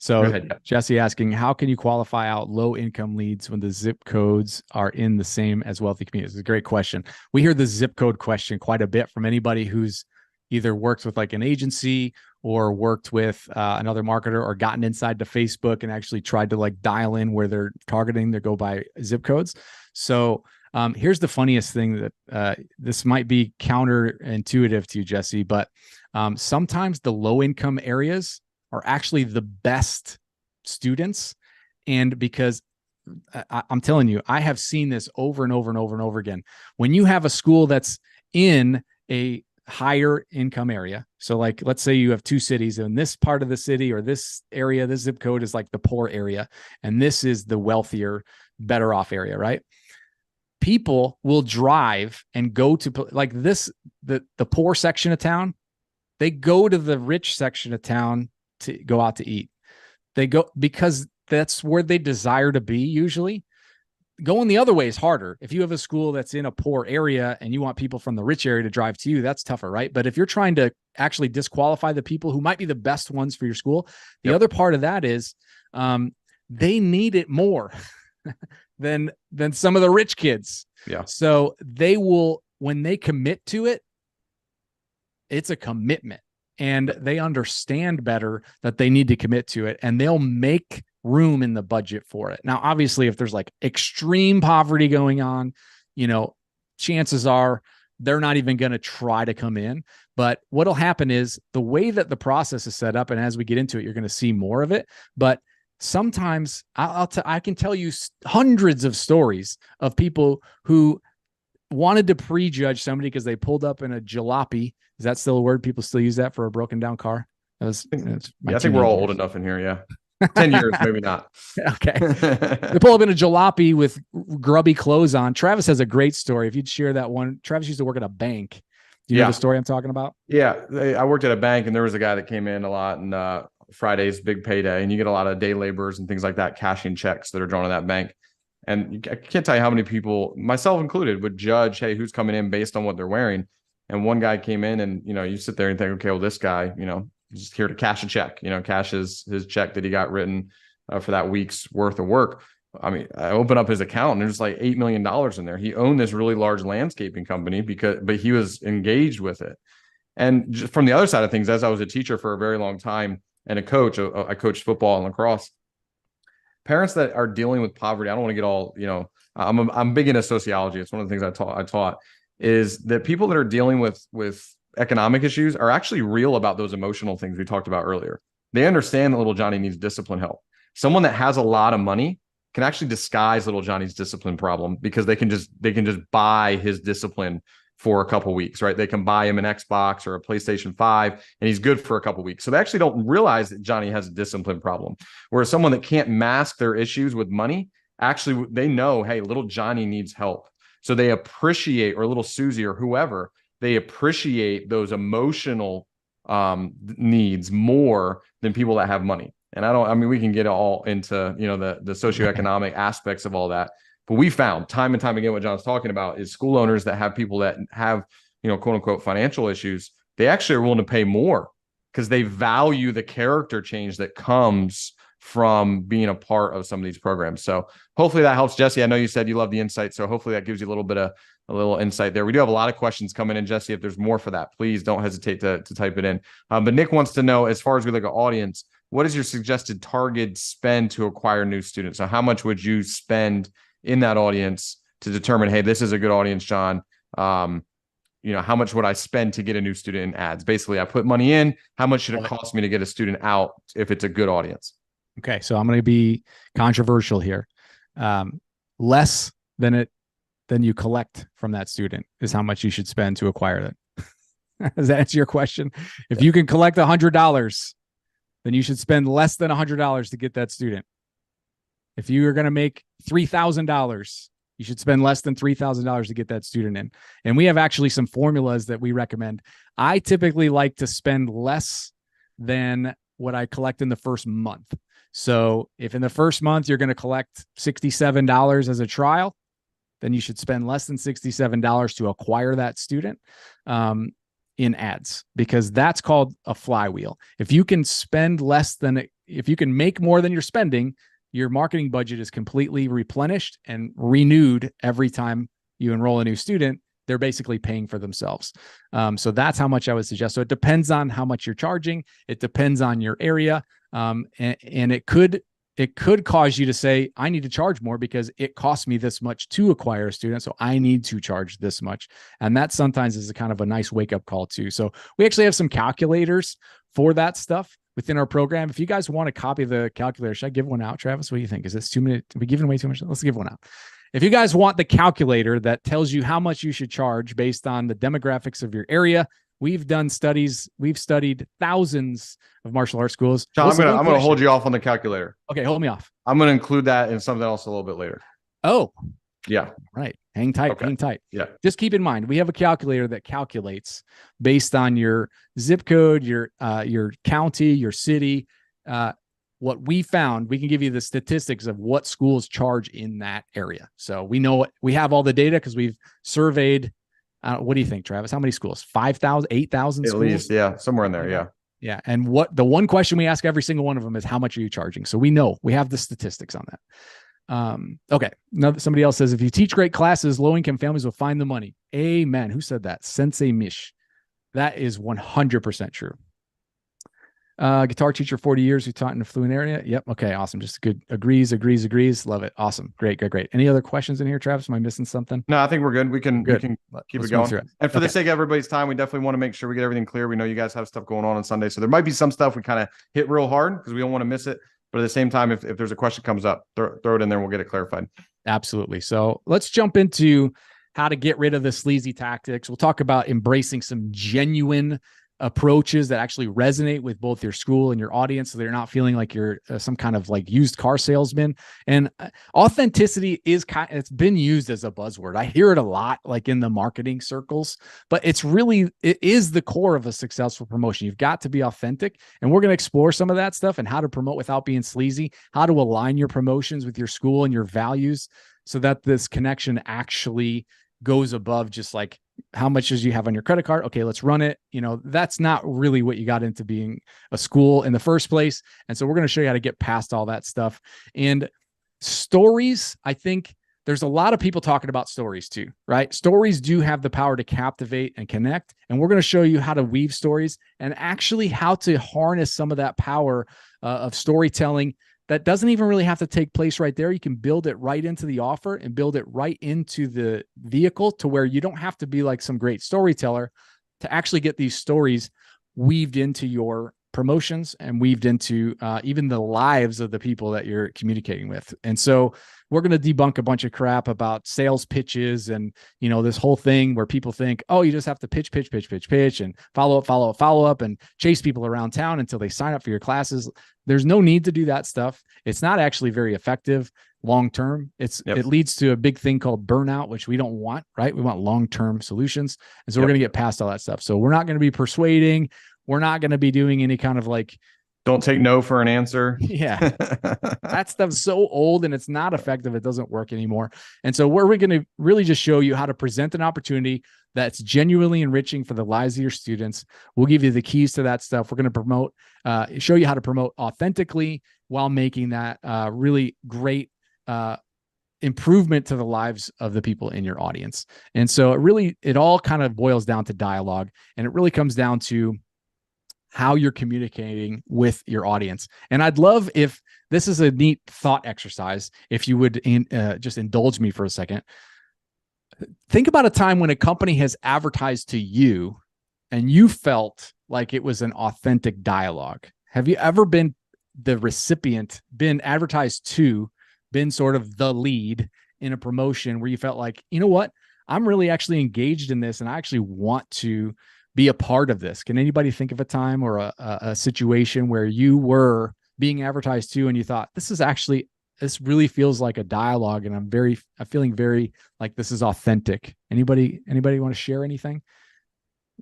So Go ahead. Jesse asking, how can you qualify out low income leads when the zip codes are in the same as wealthy communities? It's a great question. We hear the zip code question quite a bit from anybody who's either worked with like an agency or worked with another marketer or gotten inside to Facebook and actually tried to like dial in where they're targeting to go by zip codes. So here's the funniest thing that this might be counterintuitive to you, Jesse, but sometimes the low income areas are actually the best students. And because I'm telling you, I have seen this over and over and over and over again. When you have a school that's in a higher income area, so like let's say you have two cities, and this part of the city or this area, this zip code is like the poor area, and this is the wealthier, better off area, right? People will drive and go to like this, the poor section of town. They go to the rich section of town to go out to eat. They go because that's where they desire to be usually. Going the other way is harder. If you have a school that's in a poor area and you want people from the rich area to drive to you, that's tougher, right? But if you're trying to actually disqualify the people who might be the best ones for your school, the other part of that is they need it more than some of the rich kids. Yeah. So they will, when they commit to it, it's a commitment, and they understand better that they need to commit to it, and they'll make room in the budget for it. Now, obviously, if there's like extreme poverty going on, chances are they're not even going to try to come in. But what'll happen is the way that the process is set up, and as we get into it, you're going to see more of it. But sometimes I can tell you hundreds of stories of people who wanted to prejudge somebody because they pulled up in a jalopy. Is that still a word? People still use that for a broken down car? I think we're all old enough in here. Yeah. 10 years, maybe not. Okay. They pull up in a jalopy with grubby clothes on. Travis has a great story. If you'd share that one. Travis used to work at a bank. Do you know the story I'm talking about? Yeah. I worked at a bank, and there was a guy that came in a lot, and Friday's big payday, and you get a lot of day laborers and things like that, cashing checks that are drawn to that bank. And I can't tell you how many people, myself included, would judge, hey, who's coming in based on what they're wearing. And one guy came in, and, you sit there and think, okay, well, this guy, he's just here to cash a check, cash his check that he got written for that week's worth of work. I mean, I opened up his account, and there's like $8 million in there. He owned this really large landscaping company but he was engaged with it. And just from the other side of things, as I was a teacher for a very long time and a coach, I coached football and lacrosse. Parents that are dealing with poverty, I don't want to get all, I'm big into sociology. It's one of the things I taught is that people that are dealing with economic issues are actually real about those emotional things we talked about earlier. They understand that little Johnny needs discipline help. Someone that has a lot of money can actually disguise little Johnny's discipline problem because they can just buy his discipline for a couple weeks, right? They can buy him an Xbox or a PlayStation 5, and he's good for a couple weeks. So they actually don't realize that Johnny has a discipline problem. Whereas someone that can't mask their issues with money, actually, they know, hey, little Johnny needs help. So they appreciate, or little Susie or whoever, they appreciate those emotional needs more than people that have money. And we can get all into, the socioeconomic aspects of all that. But we found time and time again, what John's talking about is school owners that have people that have, quote unquote, financial issues. They actually are willing to pay more because they value the character change that comes from being a part of some of these programs. So hopefully that helps. Jesse, I know you said you love the insight. So hopefully that gives you a little insight there. We do have a lot of questions coming in, Jesse. If there's more for that, please don't hesitate to type it in. But Nick wants to know, as far as we look at audience, what is your suggested target spend to acquire new students? So how much would you spend in that audience to determine, hey, this is a good audience, John? How much would I spend to get a new student in ads? Basically, I put money in. How much should it cost me to get a student out if it's a good audience? Okay, so I'm going to be controversial here. Less than you collect from that student is how much you should spend to acquire that. Does that answer your question? If you can collect $100, then you should spend less than $100 to get that student. If you are going to make $3,000, you should spend less than $3,000 to get that student in. And we have actually some formulas that we recommend. I typically like to spend less than what I collect in the first month. So if in the first month you're going to collect $67 as a trial, then you should spend less than $67 to acquire that student in ads, because that's called a flywheel. If you can spend less than if you can make more than you're spending, your marketing budget is completely replenished and renewed every time you enroll a new student. They're basically paying for themselves. So that's how much I would suggest. So it depends on how much you're charging. It depends on your area. And it could cause you to say, I need to charge more because it costs me this much to acquire a student. So I need to charge this much. And that sometimes is a kind of a nice wake up call too. So we actually have some calculators for that stuff within our program. If you guys want a copy of the calculator, should I give one out, Travis? What do you think? Is this 2 minutes? Are we giving away too much? Let's give one out. If you guys want the calculator that tells you how much you should charge based on the demographics of your area, we've done studies. We've studied thousands of martial arts schools. John, I'm gonna hold you off on the calculator. Okay, hold me off. I'm gonna include that in something else a little bit later. Oh, yeah. Right. Hang tight. Okay. Hang tight. Yeah. Just keep in mind, we have a calculator that calculates based on your zip code, your county, your city. What we found, we can give you the statistics of what schools charge in that area. So we know we have all the data because we've surveyed. What do you think, Travis? How many schools? 5,000, 8,000 schools? At least, yeah, somewhere in there, yeah. Yeah. And the one question we ask every single one of them is, how much are you charging? So we know, we have the statistics on that. Okay. Now somebody else says, if you teach great classes, low-income families will find the money. Amen. Who said that? Sensei Mish. That is 100% true. Guitar teacher, 40 years, who taught in a fluent area. Yep. Okay. Awesome. Just good. Agrees. Love it. Awesome. Great. Any other questions in here, Travis? Am I missing something? No, I think we're good. We can keep it going. And for the sake of everybody's time, we definitely want to make sure we get everything clear. We know you guys have stuff going on Sunday, so there might be some stuff we kind of hit real hard because we don't want to miss it. But at the same time, if there's a question comes up, throw it in there and we'll get it clarified. Absolutely. So let's jump into how to get rid of the sleazy tactics. We'll talk about embracing some genuine approaches that actually resonate with both your school and your audience, so they're not feeling like you're some kind of like used car salesman. And authenticity it's been used as a buzzword. I hear it a lot, like in the marketing circles, but it is the core of a successful promotion. You've got to be authentic, and we're going to explore some of that stuff and how to promote without being sleazy, how to align your promotions with your school and your values so that this connection actually goes above just like, how much does you have on your credit card? Okay, let's run it. That's not really what you got into being a school in the first place. And so we're going to show you how to get past all that stuff. And stories, I think there's a lot of people talking about stories too, right? Stories do have the power to captivate and connect. And we're going to show you how to weave stories and actually how to harness some of that power of storytelling that doesn't even really have to take place right there. You can build it right into the offer and build it right into the vehicle to where you don't have to be like some great storyteller to actually get these stories weaved into your promotions and weaved into even the lives of the people that you're communicating with. And so we're going to debunk a bunch of crap about sales pitches and, this whole thing where people think, oh, you just have to pitch and follow up and chase people around town until they sign up for your classes. There's no need to do that stuff. It's not actually very effective long-term. It leads to a big thing called burnout, which we don't want, right? We want long-term solutions. And so we're going to get past all that stuff. So we're not going to be persuading. We're not going to be doing any kind of like, don't take no for an answer. Yeah. That stuff's so old and it's not effective. It doesn't work anymore. And so we're going to really just show you how to present an opportunity that's genuinely enriching for the lives of your students. We'll give you the keys to that stuff. We're going to show you how to promote authentically while making that really great improvement to the lives of the people in your audience. And so it all kind of boils down to dialogue, and it really comes down to how you're communicating with your audience. And I'd love if this is a neat thought exercise, if you would just indulge me for a second. Think about a time when a company has advertised to you and you felt like it was an authentic dialogue. Have you ever been the recipient, been advertised to, been sort of the lead in a promotion where you felt like, you know what, I'm really actually engaged in this and I actually want to be a part of this? Can anybody think of a time or a situation where you were being advertised to and you thought, this really feels like a dialogue and I'm feeling very like this is authentic? Anybody want to share anything?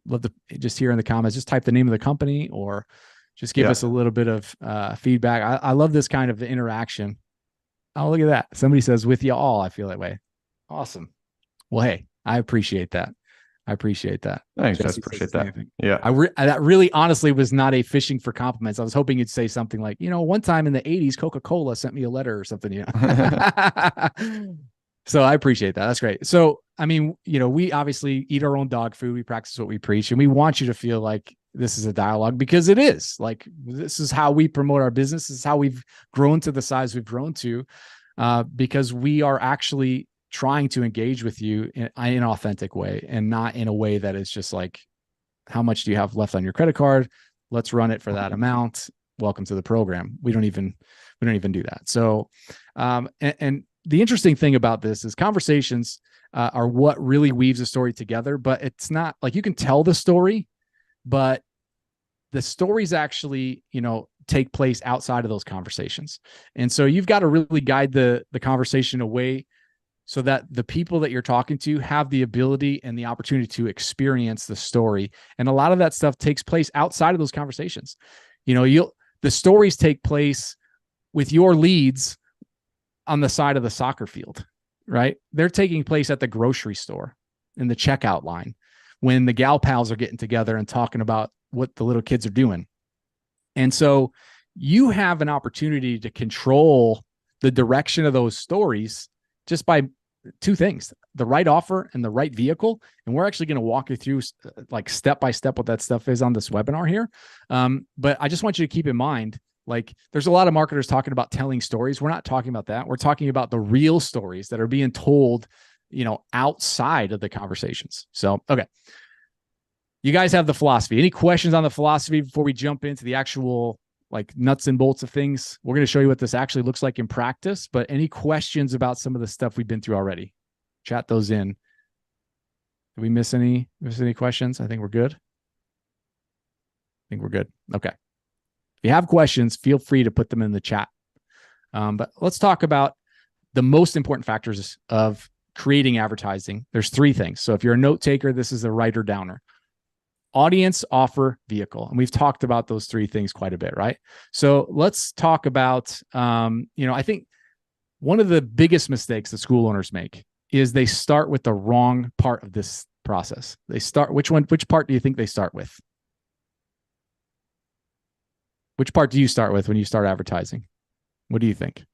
Love to just hear in the comments, just type the name of the company or just give us a little bit of feedback. I love this kind of interaction. Oh, look at that. Somebody says with you all, I feel that way. Awesome. Well, hey, I appreciate that. I appreciate that. Thanks, Jesse Jess. says Appreciate the that. same thing. Yeah. That really honestly was not a fishing for compliments. I was hoping you'd say something like, one time in the 80s, Coca-Cola sent me a letter or something, So I appreciate that. That's great. So, I mean, we obviously eat our own dog food. We practice what we preach, and we want you to feel like this is a dialogue, because it is. Like, this is how we promote our business. This is how we've grown to the size we've grown to, because we are actually trying to engage with you in an authentic way, and not in a way that is just like, how much do you have left on your credit card? Let's run it for that amount. Welcome to the program. We don't even do that. So, and the interesting thing about this is conversations are what really weaves a story together, but it's not like you can tell the story, but the stories actually, take place outside of those conversations. And so you've got to really guide the conversation away so that the people that you're talking to have the ability and the opportunity to experience the story. And a lot of that stuff takes place outside of those conversations. The stories take place with your leads on the side of the soccer field, right? They're taking place at the grocery store in the checkout line when the gal pals are getting together and talking about what the little kids are doing. And so you have an opportunity to control the direction of those stories just by two things: the right offer and the right vehicle. And we're actually going to walk you through like step by step what that stuff is on this webinar here. But I just want you to keep in mind, like, there's a lot of marketers talking about telling stories. We're not talking about that. We're talking about the real stories that are being told, outside of the conversations. So, okay. You guys have the philosophy. Any questions on the philosophy before we jump into the actual like nuts and bolts of things? We're going to show you what this actually looks like in practice, but any questions about some of the stuff we've been through already? Chat those in. Did we miss any questions? I think we're good. Okay. If you have questions, feel free to put them in the chat. But let's talk about the most important factors of creating advertising. There's three things. So if you're a note taker, this is a writer downer. Audience, offer, vehicle. And we've talked about those three things quite a bit, right? So let's talk about, I think one of the biggest mistakes that school owners make is they start with the wrong part of this process. Which part do you think they start with? Which part do you start with when you start advertising? What do you think?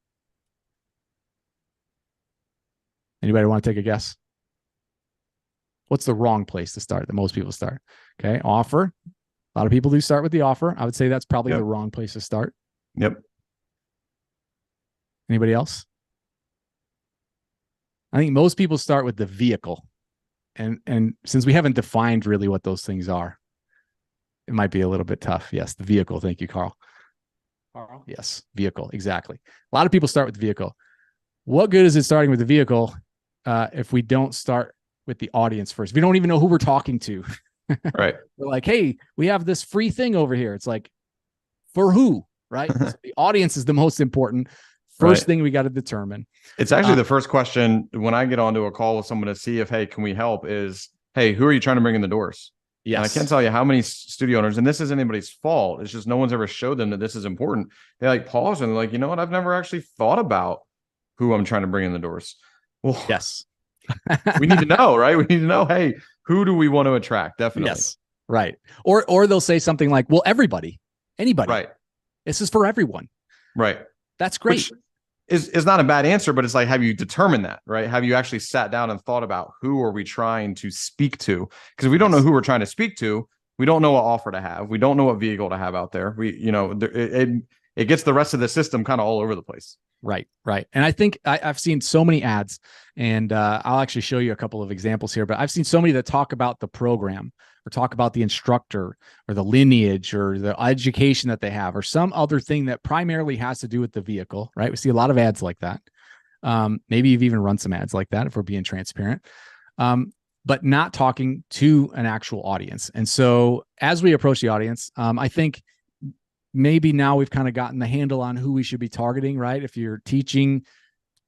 Anybody want to take a guess? What's the wrong place to start that most people start? Okay, offer. A lot of people do start with the offer. I would say that's probably the wrong place to start. Yep. Anybody else? I think most people start with the vehicle. And since we haven't defined really what those things are, it might be a little bit tough. Yes, the vehicle. Thank you, Carl. Carl? Yes, vehicle. Exactly. A lot of people start with the vehicle. What good is it starting with the vehicle if we don't start with the audience first? We don't even know who we're talking to. Right. We're like, hey, we have this free thing over here. It's like, for who? Right. So the audience is the most important first thing we got to determine. It's actually the first question when I get onto a call with someone to see if, hey, can we help, is, hey, who are you trying to bring in the doors? Yes. And I can't tell you how many studio owners, and this isn't anybody's fault. It's just no one's ever showed them that this is important. They like pause and they're like, you know what? I've never actually thought about who I'm trying to bring in the doors. Well, yes. We need to know, right? We need to know, hey, who do we want to attract? Definitely. Yes. Right. Or they'll say something like, well, everybody, anybody. Right. This is for everyone. Right. That's great. Which is not a bad answer, but it's like, have you determined that, right? Have you actually sat down and thought about who are we trying to speak to? Because if we don't know who we're trying to speak to, we don't know what offer to have. We don't know what vehicle to have out there. It gets the rest of the system kind of all over the place. Right. And I think I've seen so many ads, and I'll actually show you a couple of examples here, but I've seen so many that talk about the program or talk about the instructor or the lineage or the education that they have or some other thing that primarily has to do with the vehicle, right? We see a lot of ads like that. Maybe you've even run some ads like that if we're being transparent, but not talking to an actual audience. And so as we approach the audience, I think maybe now we've kind of gotten the handle on who we should be targeting, right? If you're teaching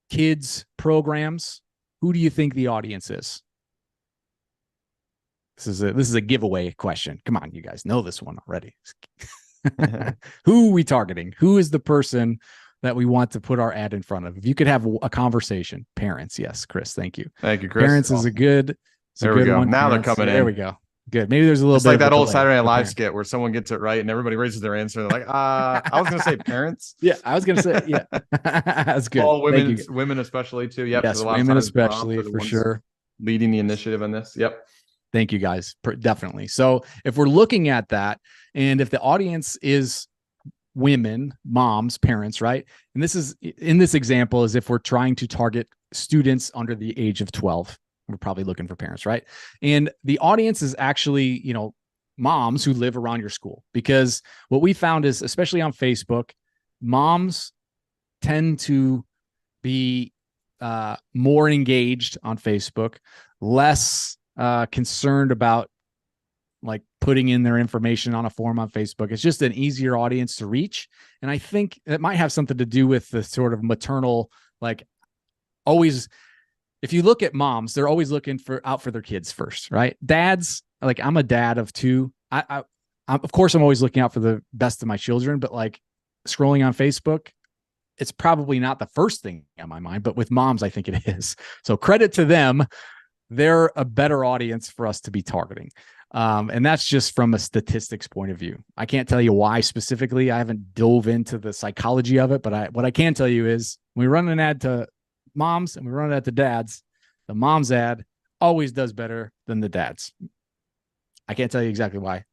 kids programs, who do you think the audience is? This is a giveaway question. Come on, you guys know this one already. Who are we targeting? Who is the person that we want to put our ad in front of? If you could have a conversation, parents. Yes, Chris, thank you. Thank you, Chris. Parents is a good It's a There we good go. one. Now they're parents. coming There in. we go. Good. Maybe there's a little It's bit like of that a old delay Saturday Night for Live parents. skit where someone gets it right and everybody raises their answer. They're like, I was going to say parents. Yeah, I was gonna say, yeah. That's good. All Thank you. women especially too. Yep. 'Cause Yes, a lot of women times moms especially are the for ones sure. leading the initiative on this. Yep. Thank you guys. Definitely. So if we're looking at that, and if the audience is women, moms, parents, right? And this is in this example, is if we're trying to target students under the age of 12, we're probably looking for parents, right? And the audience is actually, moms who live around your school, because what we found is, especially on Facebook, moms tend to be more engaged on Facebook, less concerned about like putting in their information on a form on Facebook. It's just an easier audience to reach. And I think it might have something to do with the sort of maternal, like always, if you look at moms, they're always looking out for their kids first, right? Dads, like I'm a dad of two. I'm, of course, I'm always looking out for the best of my children, but like scrolling on Facebook, it's probably not the first thing on my mind, but with moms, I think it is. So credit to them. They're a better audience for us to be targeting. And that's just from a statistics point of view. I can't tell you why specifically. I haven't dove into the psychology of it, but what I can tell you is when we run an ad to moms and we run it at the dads, the mom's ad always does better than the dads. I can't tell you exactly why.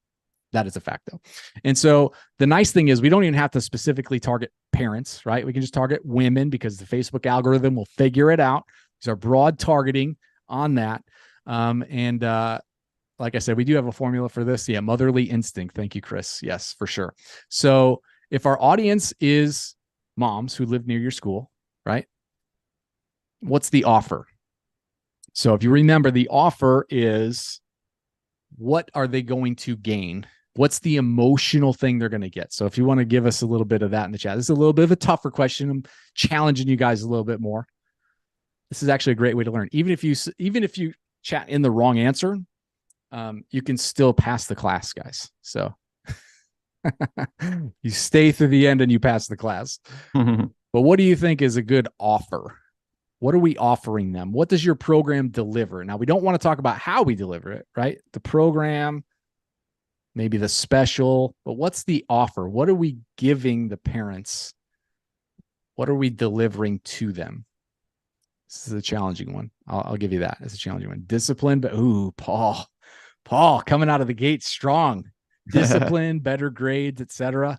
That is a fact though. And so the nice thing is we don't even have to specifically target parents, right? We can just target women because the Facebook algorithm will figure it out. These are broad targeting on that. Like I said, we do have a formula for this. Yeah, motherly instinct. Thank you, Chris. Yes, for sure. So if our audience is moms who live near your school, right? What's the offer? So if you remember, the offer is what are they going to gain? What's the emotional thing they're going to get? So if you want to give us a little bit of that in the chat, this is a little bit of a tougher question. I'm challenging you guys a little bit more. This is actually a great way to learn. Even if you chat in the wrong answer, you can still pass the class, guys. So you stay through the end and you pass the class. But what do you think is a good offer? What are we offering them? What does your program deliver? Now, we don't want to talk about how we deliver it, right? The program, maybe the special, but what's the offer? What are we giving the parents? What are we delivering to them? This is a challenging one. I'll give you that. It's a challenging one. Discipline, but Paul coming out of the gate strong. Discipline, better grades, etc.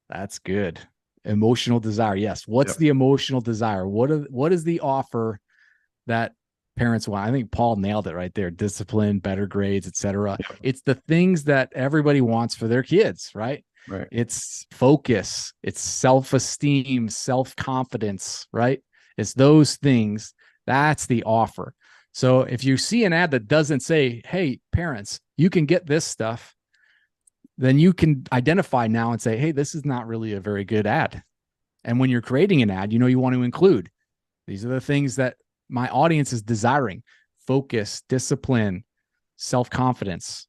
That's good. Emotional desire. Yes. What's the emotional desire? What is the offer that parents want? I think Paul nailed it right there. Discipline, better grades, etc. Yep. It's the things that everybody wants for their kids, right? Right. It's focus, it's self-esteem, self-confidence, right? It's those things. That's the offer. So if you see an ad that doesn't say, hey, parents, you can get this stuff, then you can identify now and say, hey, this is not really a very good ad. And when you're creating an ad, you want to include, these are the things that my audience is desiring: focus, discipline, self-confidence.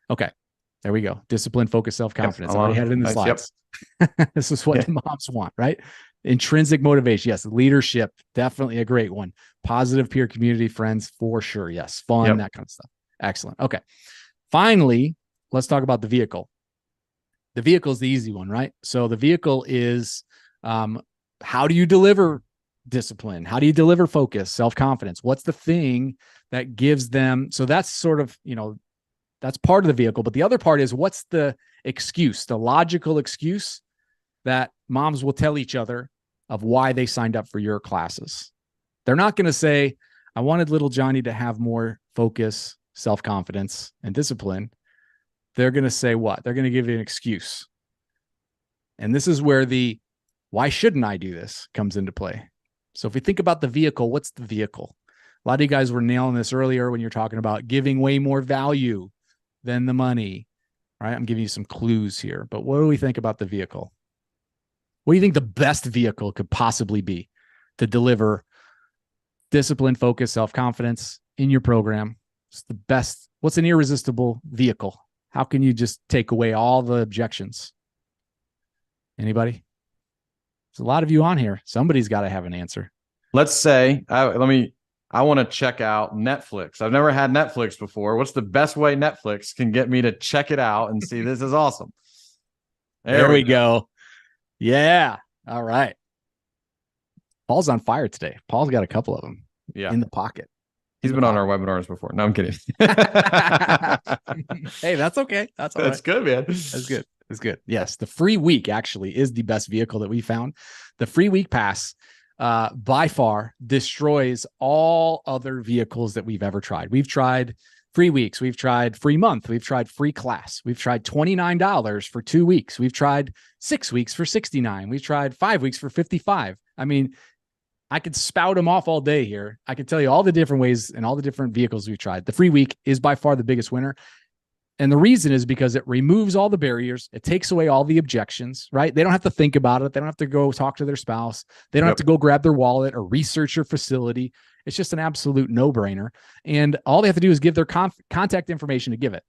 Okay, there we go. Discipline, focus, self-confidence. I already had it in the slides. Yep. This is what the moms want, right? Intrinsic motivation. Yes. Leadership. Definitely a great one. Positive peer community, friends, for sure. Yes. Fun, that kind of stuff. Excellent. Okay. Finally, let's talk about the vehicle. The vehicle is the easy one, right? So the vehicle is how do you deliver discipline? How do you deliver focus, self-confidence? What's the thing that gives them? So that's sort of, that's part of the vehicle. But the other part is, what's the excuse, the logical excuse that moms will tell each other of why they signed up for your classes? They're not going to say, I wanted little Johnny to have more focus, self-confidence, and discipline. They're going to say what? They're going to give you an excuse. And this is where the why shouldn't I do this comes into play. So if we think about the vehicle, what's the vehicle? A lot of you guys were nailing this earlier when you're talking about giving way more value than the money, right? I'm giving you some clues here, but what do we think about the vehicle? What do you think the best vehicle could possibly be to deliver discipline, focus, self-confidence in your program? It's the best. What's an irresistible vehicle? How can you just take away all the objections? Anybody? There's a lot of you on here. Somebody's got to have an answer. Let's say, let me I want to check out Netflix. I've never had Netflix before. What's the best way Netflix can get me to check it out and see this is awesome? There we go. Yeah. All right. Paul's on fire today. Paul's got a couple of them in the pocket. He's been on our webinars before. No, I'm kidding. Hey, that's okay. That's all right. Good, man. That's good. That's good. Yes. The free week actually is the best vehicle that we found. The free week pass by far destroys all other vehicles that we've ever tried. We've tried free weeks. We've tried free month. We've tried free class. We've tried $29 for 2 weeks. We've tried 6 weeks for $69. We've tried 5 weeks for $55. I mean, I could spout them off all day here. I could tell you all the different ways and all the different vehicles we've tried. The free week is by far the biggest winner. And the reason is because it removes all the barriers. It takes away all the objections, right? They don't have to think about it. They don't have to go talk to their spouse. They don't have to go grab their wallet or research your facility. It's just an absolute no-brainer. And all they have to do is give their contact information to give it.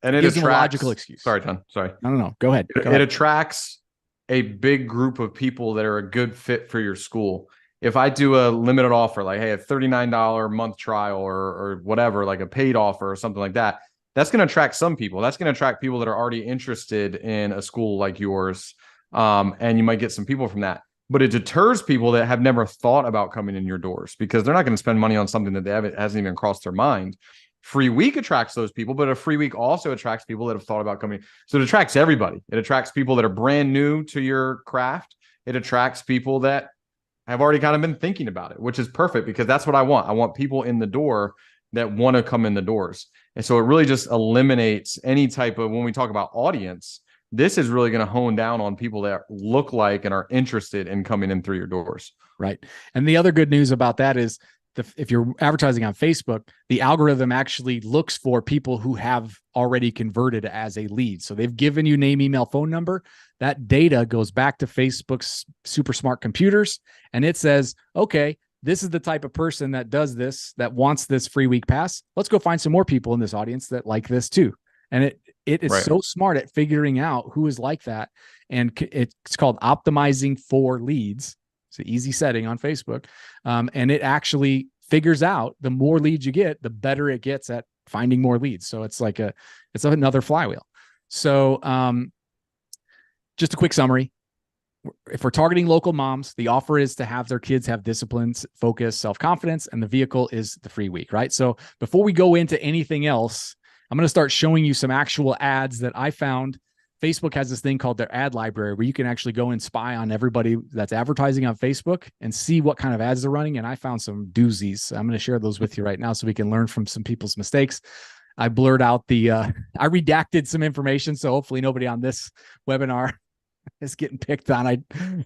And it gives attracts, them a logical excuse. Sorry, John. Sorry. No. Go ahead. It attracts a big group of people that are a good fit for your school. If I do a limited offer, like, hey, a $39 month trial or whatever, like a paid offer or something like that, that's going to attract some people. That's going to attract people that are already interested in a school like yours. And you might get some people from that. But it deters people that have never thought about coming in your doors because they're not going to spend money on something that hasn't even crossed their mind. Free week attracts those people, but a free week also attracts people that have thought about coming. So it attracts everybody. It attracts people that are brand new to your craft. It attracts people that have already kind of been thinking about it, which is perfect because that's what I want. I want people in the door that want to come in the doors. And so it really just eliminates any type of, when we talk about audience, this is really going to hone down on people that look like and are interested in coming in through your doors. Right. And the other good news about that is if you're advertising on Facebook, the algorithm actually looks for people who have already converted as a lead. So they've given you name, email, phone number. That data goes back to Facebook's super smart computers. And it says, okay, this is the type of person that does this, that wants this free week pass. Let's go find some more people in this audience that like this too. And it is so smart at figuring out who is like that. And it's called optimizing for leads. It's an easy setting on Facebook. And it actually figures out the more leads you get, the better it gets at finding more leads. So it's like it's another flywheel. So just a quick summary. If we're targeting local moms, the offer is to have their kids have discipline, focus, self-confidence, and the vehicle is the free week, right? So before we go into anything else, I'm going to start showing you some actual ads that I found. Facebook has this thing called their ad library where you can actually go and spy on everybody that's advertising on Facebook and see what kind of ads they're running. And I found some doozies. I'm going to share those with you right now so we can learn from some people's mistakes. I blurred out I redacted some information. So hopefully nobody on this webinar is getting picked on.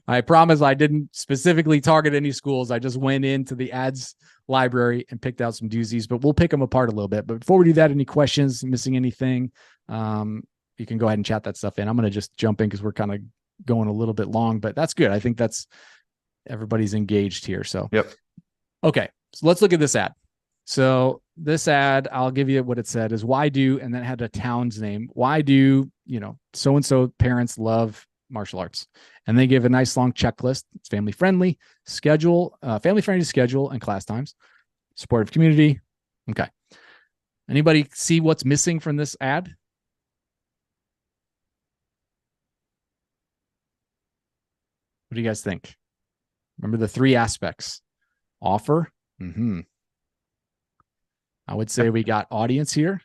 I promise I didn't specifically target any schools. I just went into the ads library and picked out some doozies, but we'll pick them apart a little bit. But before we do that, any questions, missing anything? You can go ahead and chat that stuff in. I'm going to just jump in because we're kind of going a little bit long, but that's good. I think everybody's engaged here. So, yep. Okay. So let's look at this ad. So this ad, I'll give you what it said is why do, and then it had a town's name. Why do, so-and-so parents love martial arts? And they give a nice long checklist. It's family friendly schedule and class times, supportive community. Okay. Anybody see what's missing from this ad? What do you guys think? Remember the 3 aspects. Offer. I would say we got audience here.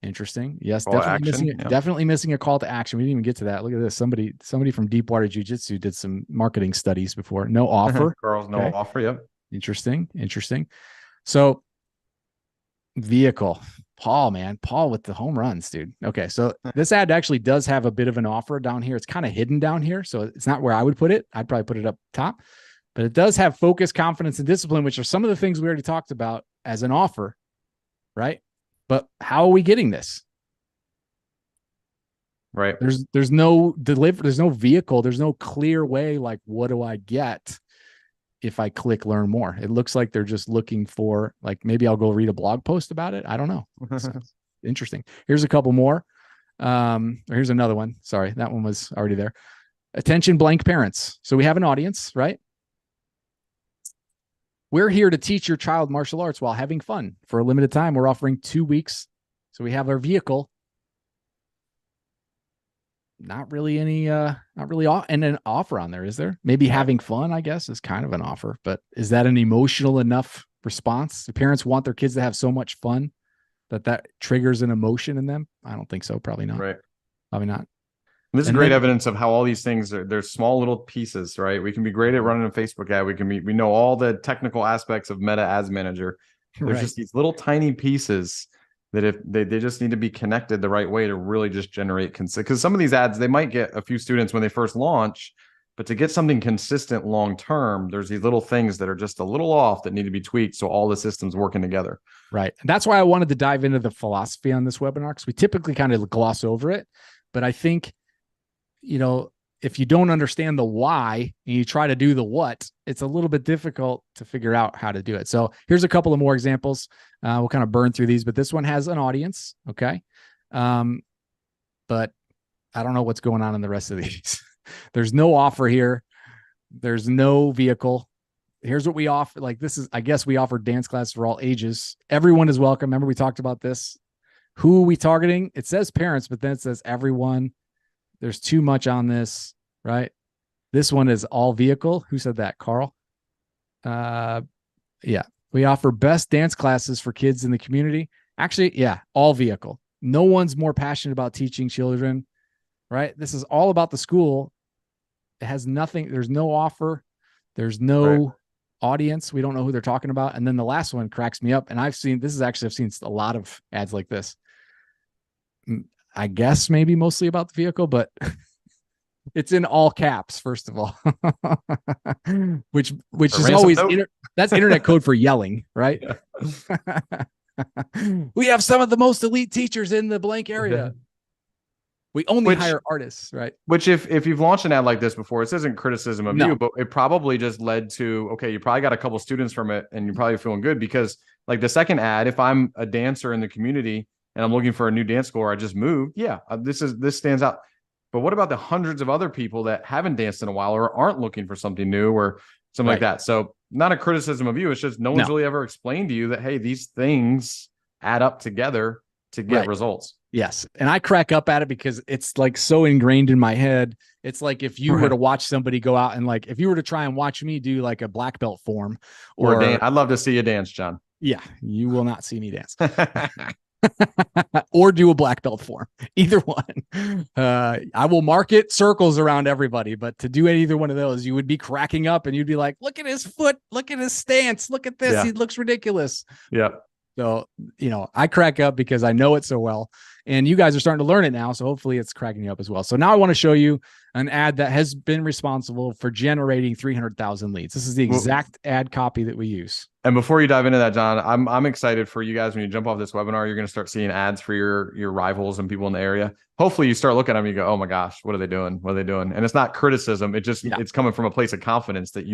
Interesting. Yes, definitely missing a call to action. We didn't even get to that. Look at this. Somebody from Deepwater Jiu-Jitsu did some marketing studies before. No offer. Girls, no offer. Yep. Interesting. So vehicle. Paul with the home runs, dude. Okay. So this ad actually does have a bit of an offer down here. It's kind of hidden down here. So it's not where I would put it. I'd probably put it up top, but it does have focus, confidence, and discipline, which are some of the things we already talked about as an offer, right? But how are we getting this? Right. There's no there's no vehicle. There's no clear way. Like, what do I get if I click learn more? It looks like they're just looking for, like, maybe I'll go read a blog post about it. I don't know. Interesting. Here's a couple more. Here's another one. Sorry, that one was already there. Attention blank parents. So we have an audience, right? We're here to teach your child martial arts while having fun. For a limited time, we're offering 2 weeks. So we have our vehicle. Not really and an offer on there, is there? Maybe having fun, I guess, is kind of an offer, but is that an emotional enough response? The parents want their kids to have so much fun that triggers an emotion in them. I don't think so. Probably not. Right. Probably not. This is great evidence of how all these things they're small little pieces, right? We can be great at running a Facebook ad. We know all the technical aspects of Meta Ads Manager. There's just these little tiny pieces that if they just need to be connected the right way to really just generate consistent. Because some of these ads, they might get a few students when they first launch, but to get something consistent long term, there's these little things that are just a little off that need to be tweaked so all the systems working together. Right. And that's why I wanted to dive into the philosophy on this webinar, because we typically kind of gloss over it. But I think, if you don't understand the why and you try to do the what, it's a little bit difficult to figure out how to do it. So here's a couple of more examples. We'll kind of burn through these, but this one has an audience. Okay. But I don't know what's going on in the rest of these. There's no offer here. There's no vehicle. Here's what we offer. I guess we offer dance classes for all ages. Everyone is welcome. Remember, we talked about this. Who are we targeting? It says parents, but then it says everyone. There's too much on this, right? This one is all vehicle. Who said that? Carl? Yeah. We offer best dance classes for kids in the community. Actually, yeah, all vehicle. No one's more passionate about teaching children, right? This is all about the school. It has nothing. There's no offer. There's no audience. We don't know who they're talking about. And then the last one cracks me up. And I've seen a lot of ads like this. I guess maybe mostly about the vehicle, but it's in all caps, first of all, which is always, that's internet code for yelling, right? We have some of the most elite teachers in the blank area. We only hire artists, right? Which if you've launched an ad like this before, this isn't criticism of you, but it probably just led to, okay, you probably got a couple students from it and you're probably feeling good because like the second ad, if I'm a dancer in the community and I'm looking for a new dance school, or I just moved. Yeah, this stands out. But what about the hundreds of other people that haven't danced in a while or aren't looking for something new or something like that? So not a criticism of you. It's just no one's really ever explained to you that, hey, these things add up together to get results. Yes. And I crack up at it because it's like so ingrained in my head. It's like if you were to watch somebody go out and like, if you were to try and watch me do like a black belt form or I'd love to see you dance, John. Yeah. You will not see me dance. Or do a black belt form. Either one. I will market circles around everybody, but to do either one of those, you would be cracking up and you'd be like, look at his foot, look at his stance, look at this. Yeah. He looks ridiculous. Yeah. So, I crack up because I know it so well. And you guys are starting to learn it now. So hopefully it's cracking you up as well. So now I want to show you an ad that has been responsible for generating 300,000 leads. This is the exact ad copy that we use. And before you dive into that, John, I'm excited for you guys. When you jump off this webinar, you're going to start seeing ads for your rivals and people in the area. Hopefully you start looking at them and you go, oh my gosh, what are they doing? What are they doing? And it's not criticism. It's coming from a place of confidence that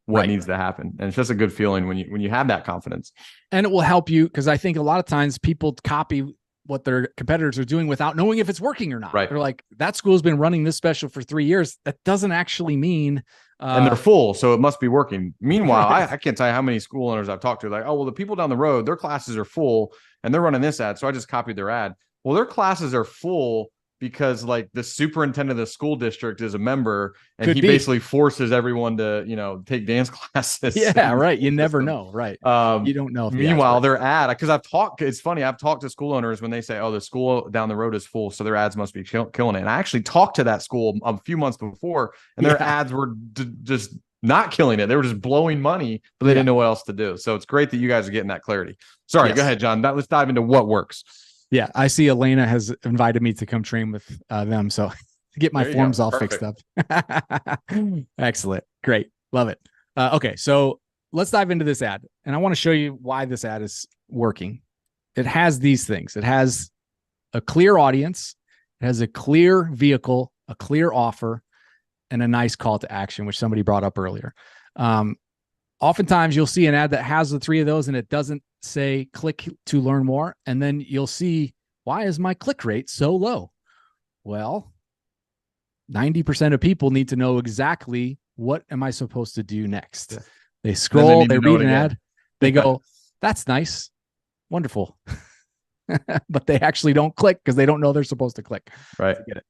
what needs to happen. And it's just a good feeling when you have that confidence. And it will help you because I think a lot of times people copy what their competitors are doing without knowing if it's working or not. Right. They're like, that school's been running this special for 3 years. That doesn't actually mean. And they're full, so it must be working. Meanwhile, I can't tell you how many school owners I've talked to. Like, oh, well, the people down the road, their classes are full and they're running this ad. So I just copied their ad. Well, their classes are full because like the superintendent of the school district is a member and he basically forces everyone to, take dance classes. Yeah, right. You never know. Right. You don't know. Meanwhile, their ad, because it's funny. I've talked to school owners when they say, oh, the school down the road is full, so their ads must be killing it. And I actually talked to that school a few months before and their ads were just not killing it. They were just blowing money, but they didn't know what else to do. So it's great that you guys are getting that clarity. Sorry, go ahead, John. Let's dive into what works. Yeah, I see Elena has invited me to come train with them. So to get my forms all fixed up. Excellent. Great. Love it. Okay, so let's dive into this ad. And I want to show you why this ad is working. It has these things. It has a clear audience. It has a clear vehicle, a clear offer, and a nice call to action, which somebody brought up earlier. Oftentimes you'll see an ad that has the three of those and it doesn't say click to learn more. And then you'll see, why is my click rate so low? Well, 90% of people need to know exactly what am I supposed to do next. They scroll, need they to know read it an again. ad, they go, that's nice, wonderful. But they actually don't click because they don't know they're supposed to click. Right. To get it.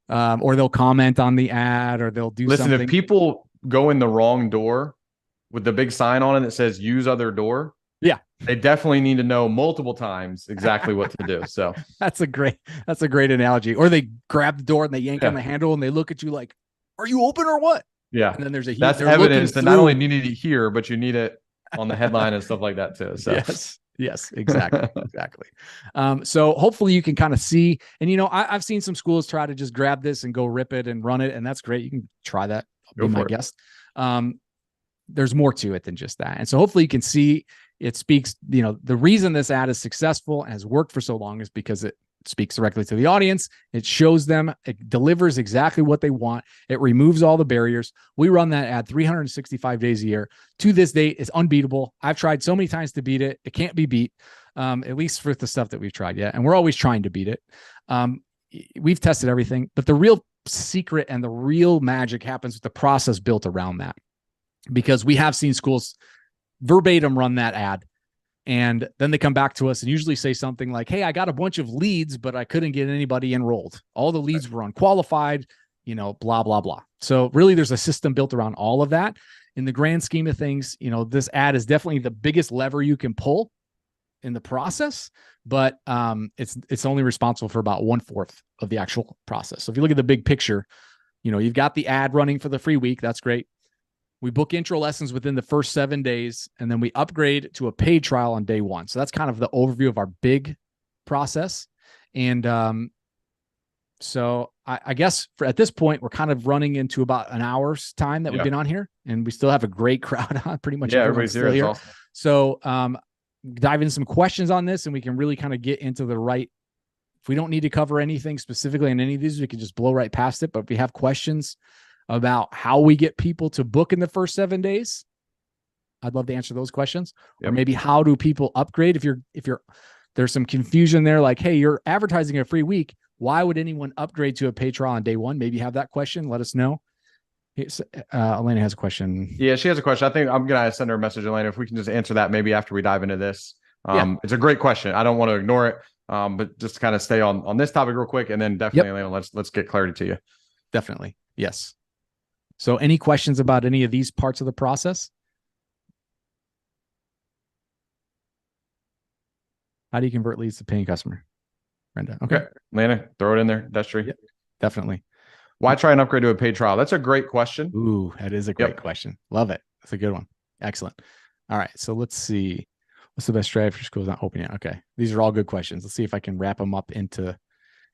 Or they'll comment on the ad, or they'll do something. If people go in the wrong door with the big sign on it that says use other door, yeah, they definitely need to know multiple times exactly what to do. So that's a great analogy. Or they grab the door and they yank on the handle and they look at you like, are you open or what? Yeah. And then there's that's evidence that not only you need it here, but you need it on the headline and stuff like that too. So Yes, exactly. Exactly. So hopefully you can kind of see, and I've seen some schools try to just grab this and go rip it and run it. And that's great. You can try that. I'll be my guest. There's more to it than just that. And so hopefully you can see it speaks, the reason this ad is successful and has worked for so long is because it speaks directly to the audience. It shows them, it delivers exactly what they want. It removes all the barriers. We run that ad 365 days a year. To this date, it's unbeatable. I've tried so many times to beat it. It can't be beat, at least for the stuff that we've tried yet. And we're always trying to beat it. We've tested everything, but the real secret and the real magic happens with the process built around that. Because we have seen schools verbatim run that ad, and then they come back to us and usually say something like, hey, I got a bunch of leads, but I couldn't get anybody enrolled. All the leads were unqualified, blah, blah, blah. So really there's a system built around all of that. In the grand scheme of things, this ad is definitely the biggest lever you can pull in the process, but it's only responsible for about 1/4 of the actual process. So if you look at the big picture, you've got the ad running for the free week. That's great. We book intro lessons within the first 7 days, and then we upgrade to a paid trial on day 1. So that's kind of the overview of our big process. And so I guess at this point, we're kind of running into about an hour's time that we've been on here, and we still have a great crowd on. Pretty much everybody's still here. Awesome. So dive into some questions on this, and we can really kind of get into the right. If we don't need to cover anything specifically on any of these, we can just blow right past it. But if we have questions about how we get people to book in the first 7 days, I'd love to answer those questions. Or maybe how do people upgrade? If you're there's some confusion there, like, hey, you're advertising a free week. Why would anyone upgrade to a paid trial on day 1? Maybe you have that question. Let us know. Elena has a question. Yeah, she has a question. I think I'm going to send her a message, Elena, if we can just answer that maybe after we dive into this. It's a great question. I don't want to ignore it, but just kind of stay on this topic real quick. And then definitely, Elena, let's get clarity to you. Definitely. Yes. So any questions about any of these parts of the process? How do you convert leads to paying customer? Brenda. Okay. Lana, throw it in there. Destry. Yep, definitely. Why try and upgrade to a paid trial? That's a great question. Ooh, that is a great question. Love it. That's a good one. Excellent. All right. So let's see. What's the best strategy for schools not open yet? Okay. These are all good questions. Let's see if I can wrap them up into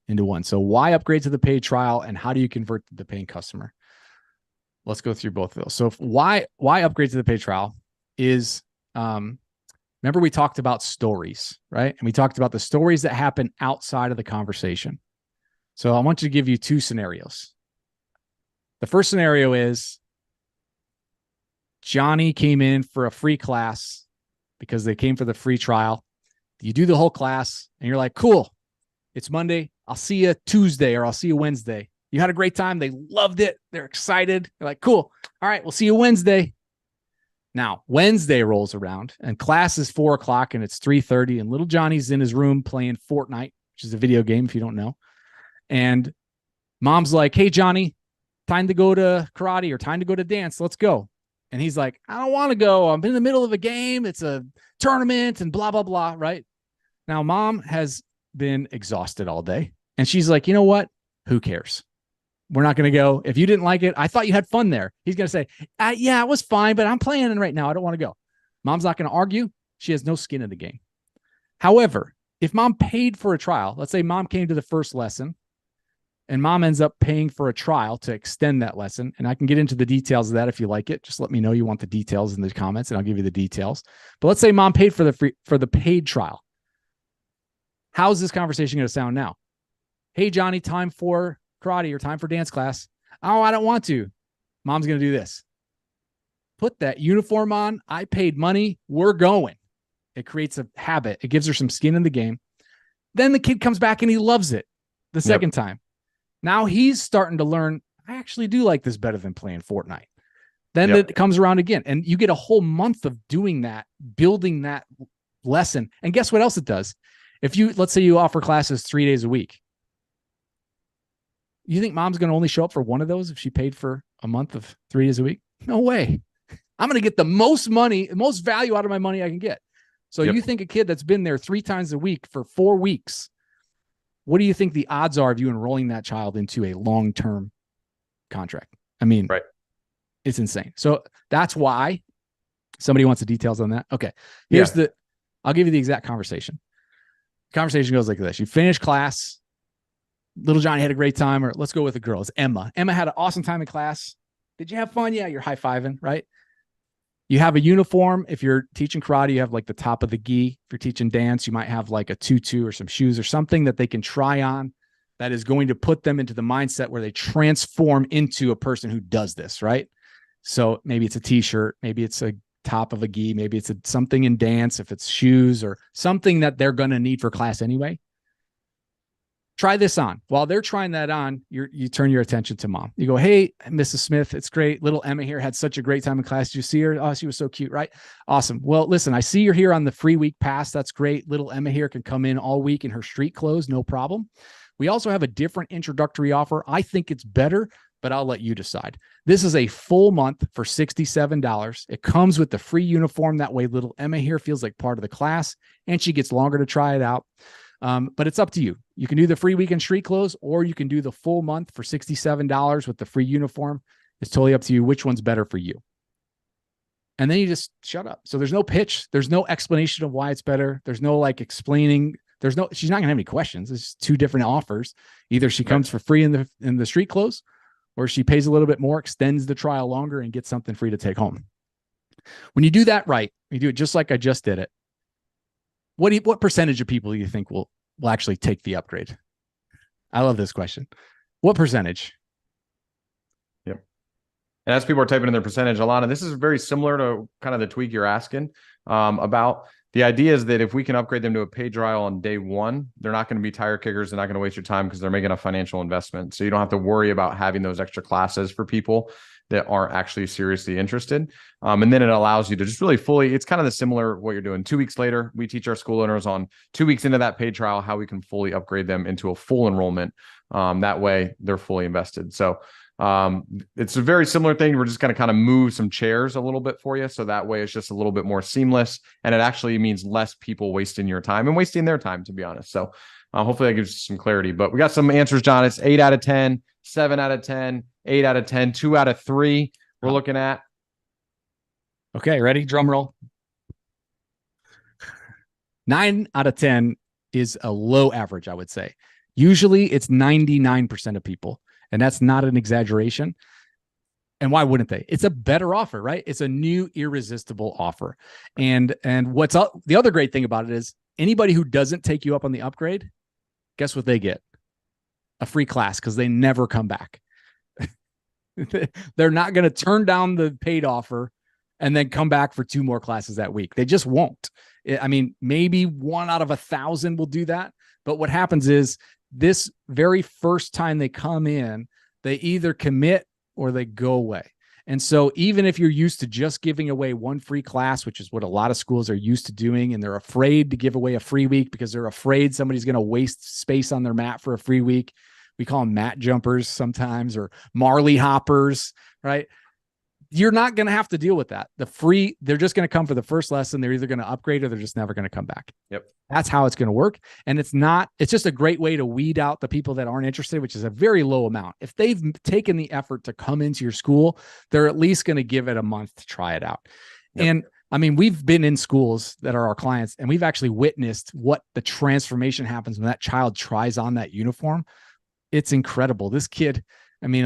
one. So why upgrade to the paid trial, and how do you convert the paying customer? Let's go through both of those. So why upgrade to the paid trial is, remember we talked about stories, right? And we talked about the stories that happen outside of the conversation. So I want you to give you 2 scenarios. The first scenario is Johnny came in for a free class because they came for the free trial. You do the whole class and you're like, cool, it's Monday. I'll see you Tuesday, or I'll see you Wednesday. You had a great time. They loved it. They're excited. They're like, cool. All right, we'll see you Wednesday. Now, Wednesday rolls around and class is 4:00 and it's 3:30, and little Johnny's in his room playing Fortnite, which is a video game if you don't know. And mom's like, hey, Johnny, time to go to karate or time to go to dance. Let's go. And he's like, I don't want to go. I'm in the middle of a game. It's a tournament and blah, blah, blah. Right now, mom has been exhausted all day. And she's like, you know what? Who cares? We're not going to go. If you didn't like it, I thought you had fun there. He's going to say, yeah, it was fine, but I'm playing right now. I don't want to go. Mom's not going to argue. She has no skin in the game. However, if mom paid for a trial, let's say mom came to the first lesson and mom ends up paying for a trial to extend that lesson. And I can get into the details of that if you like it. Just let me know you want the details in the comments and I'll give you the details. But let's say mom paid for the paid trial. How's this conversation going to sound now? Hey, Johnny, time for karate or time for dance class. Oh, I don't want to. Mom's going to do this. Put that uniform on. I paid money. We're going. It creates a habit. It gives her some skin in the game. Then the kid comes back and he loves it the second time. Now he's starting to learn, I actually do like this better than playing Fortnite. Then it comes around again, and you get a whole month of doing that, building that lesson. And guess what else it does? Let's say you offer classes 3 days a week. You think mom's going to only show up for one of those if she paid for a month of 3 days a week? No way. I'm going to get the most money, most value out of my money I can get. So you think a kid that's been there 3 times a week for 4 weeks, what do you think the odds are of you enrolling that child into a long-term contract? I mean, it's insane. So that's why somebody wants the details on that. Okay. I'll give you the exact conversation. Conversation goes like this. You finish class. Little Johnny had a great time, or let's go with the girls. Emma had an awesome time in class. Did you have fun? Yeah. You're high-fiving, right? You have a uniform. If you're teaching karate, you have like the top of the gi. If you're teaching dance, you might have like a tutu or some shoes or something that they can try on that is going to put them into the mindset where they transform into a person who does this, right? So maybe it's a t-shirt, maybe it's a top of a gi, maybe it's something in dance, if it's shoes or something that they're going to need for class anyway. Try this on. While they're trying that on, you turn your attention to mom. You go, hey, Mrs. Smith, it's great. Little Emma here had such a great time in class. Did you see her? Oh, she was so cute, right? Awesome. Well, listen, I see you're here on the free week pass. That's great. Little Emma here can come in all week in her street clothes. No problem. We also have a different introductory offer. I think it's better, but I'll let you decide. This is a full month for $67. It comes with the free uniform. That way, little Emma here feels like part of the class, and she gets longer to try it out. But it's up to you. You can do the free weekend street clothes, or you can do the full month for $67 with the free uniform. It's totally up to you which one's better for you. And then you just shut up. So there's no pitch. There's no explanation of why it's better. There's no like explaining. She's not going to have any questions. It's 2 different offers. Either she comes for free in the street clothes, or she pays a little bit more, extends the trial longer, and gets something free to take home. When you do that right, you do it just like I just did it. What percentage of people do you think will actually take the upgrade? I love this question. What percentage? Yep. And as people are typing in their percentage, Alana, this is very similar to kind of the tweak you're asking about. The idea is that if we can upgrade them to a paid trial on day 1, they're not going to be tire kickers. They're not going to waste your time because they're making a financial investment. So you don't have to worry about having those extra classes for people that aren't actually seriously interested. And then it allows you to just really fully, it's kind of the similar what you're doing. 2 weeks later, we teach our school owners on 2 weeks into that paid trial, how we can fully upgrade them into a full enrollment. That way they're fully invested. So it's a very similar thing. We're just going to kind of move some chairs a little bit for you. So that way it's just a little bit more seamless, and it actually means less people wasting your time and wasting their time, to be honest. So hopefully that gives you some clarity, but we got some answers, John. It's 8 out of 10, 7 out of 10, 8 out of 10, 2 out of 3 we're looking at. Okay. Ready? Drum roll. 9 out of 10 is a low average, I would say. Usually it's 99% of people. And that's not an exaggeration. And why wouldn't they? It's a better offer, right? It's a new irresistible offer. And the other great thing about it is anybody who doesn't take you up on the upgrade, guess what they get? A free class, because they never come back. They're not going to turn down the paid offer and then come back for 2 more classes that week. They just won't. I mean, maybe 1 out of 1,000 will do that. But what happens is, this very first time they come in, they either commit or they go away. And so even if you're used to just giving away 1 free class, which is what a lot of schools are used to doing, and they're afraid to give away a free week because they're afraid somebody's going to waste space on their mat for a free week. We call them mat jumpers sometimes, or Marley hoppers, right? You're not going to have to deal with that. They're just going to come for the first lesson. They're either going to upgrade or they're just never going to come back. Yep. That's how it's going to work. And it's just a great way to weed out the people that aren't interested, which is a very low amount. If they've taken the effort to come into your school, they're at least going to give it a month to try it out. Yep. And I mean, we've been in schools that are our clients, and we've actually witnessed what the transformation happens when that child tries on that uniform. It's incredible. This kid, I mean,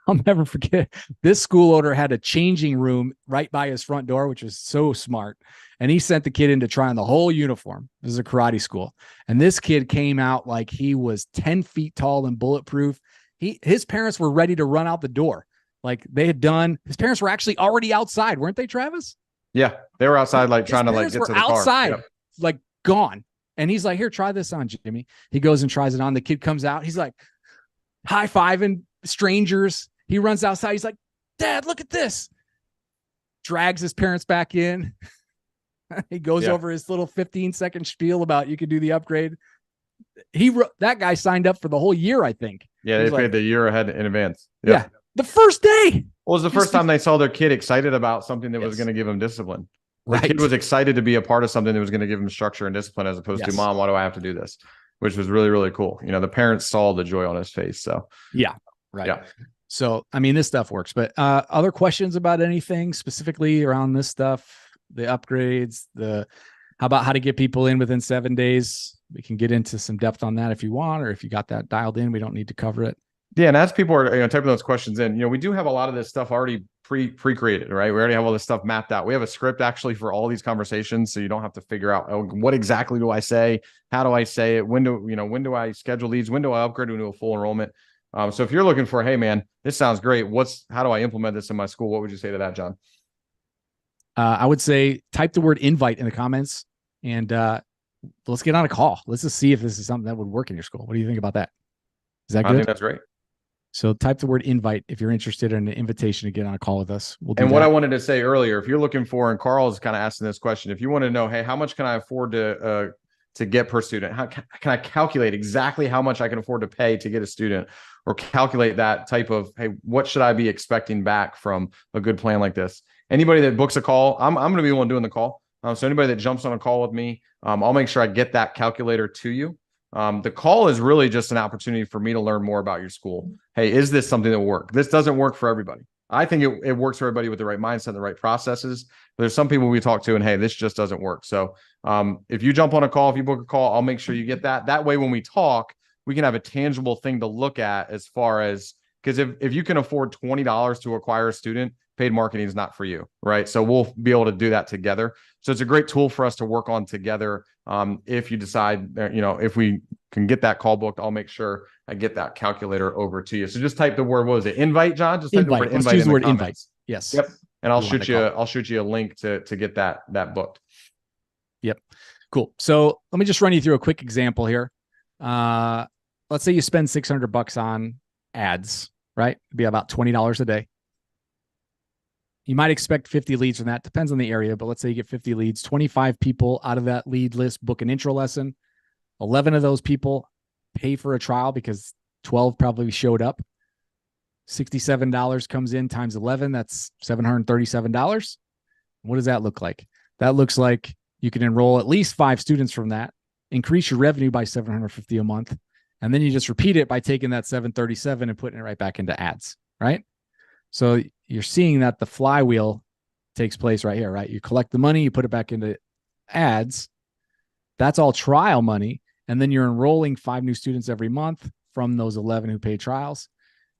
I'll never forget, this school owner had a changing room right by his front door, which was so smart. And he sent the kid in to try on the whole uniform. This is a karate school. And this kid came out like he was 10 feet tall and bulletproof. His parents were ready to run out the door. Like his parents were actually already outside, weren't they, Travis? Yeah. They were outside, like trying to get to the car. Outside, yep. Like gone. And he's like, here, try this on, Jimmy. He goes and tries it on. The kid comes out. He's like high-fiving strangers. He runs outside. He's like, Dad, look at this. Drags his parents back in. He goes over his little 15-second spiel about you could do the upgrade. That guy signed up for the whole year, I think. Yeah, they paid the year ahead in advance. Yep. Yeah, the first day. Well, it was the first time they saw their kid excited about something that was going to give them discipline. The kid was excited to be a part of something that was going to give him structure and discipline, as opposed to, Mom, why do I have to do this? Which was really, really cool. You know, the parents saw the joy on his face. So yeah, right. Yeah. So, I mean, this stuff works, but other questions about anything specifically around this stuff, the upgrades, how about how to get people in within 7 days? We can get into some depth on that if you want, or if you got that dialed in, we don't need to cover it. Yeah. And as people are typing those questions in, we do have a lot of this stuff already pre-created, right? We already have all this stuff mapped out. We have a script actually for all these conversations. So you don't have to figure out, what exactly do I say? How do I say it? When do I schedule leads? When do I upgrade to a full enrollment? So if you're looking for, hey man, this sounds great. How do I implement this in my school? What would you say to that, John? I would say type the word invite in the comments and let's get on a call. Let's just see if this is something that would work in your school. What do you think about that? Is that good? I think that's great. So type the word invite if you're interested in an invitation to get on a call with us. What I wanted to say earlier, if you're looking for, and Carl is kind of asking this question, if you want to know, hey, how much can I afford to get per student? How can I calculate exactly how much I can afford to pay to get a student, or calculate that type of, hey, what should I be expecting back from a good plan like this? Anybody that books a call, I'm going to be the one doing the call. So anybody that jumps on a call with me, I'll make sure I get that calculator to you. The call is really just an opportunity for me to learn more about your school. Hey, is this something that will work? This doesn't work for everybody. I think it works for everybody with the right mindset, the right processes. There's some people we talk to and, hey, this just doesn't work. So if you jump on a call, if you book a call, I'll make sure you get that. That way, when we talk, we can have a tangible thing to look at, as far as, because if you can afford $20 to acquire a student, paid marketing is not for you, right? So we'll be able to do that together. So it's a great tool for us to work on together. If you decide, if we can get that call booked, I'll make sure I get that calculator over to you. So just type the word, what was it? Invite, John? Just type the word invite. Use the word invite. Yes. Yep. And I'll shoot you a link to get that booked. Yep. Cool. So let me just run you through a quick example here. Let's say you spend $600 on ads, right? It'd be about $20 a day. You might expect 50 leads from that. Depends on the area, but let's say you get 50 leads. 25 people out of that lead list book an intro lesson. 11 of those people pay for a trial because 12 probably showed up. $67 comes in times 11. That's $737. What does that look like? That looks like you can enroll at least 5 students from that, increase your revenue by $750 a month, and then you just repeat it by taking that 737 and putting it right back into ads, right? So you're seeing that the flywheel takes place right here, right? You collect the money, you put it back into ads. That's all trial money. And then you're enrolling 5 new students every month from those 11 who pay trials.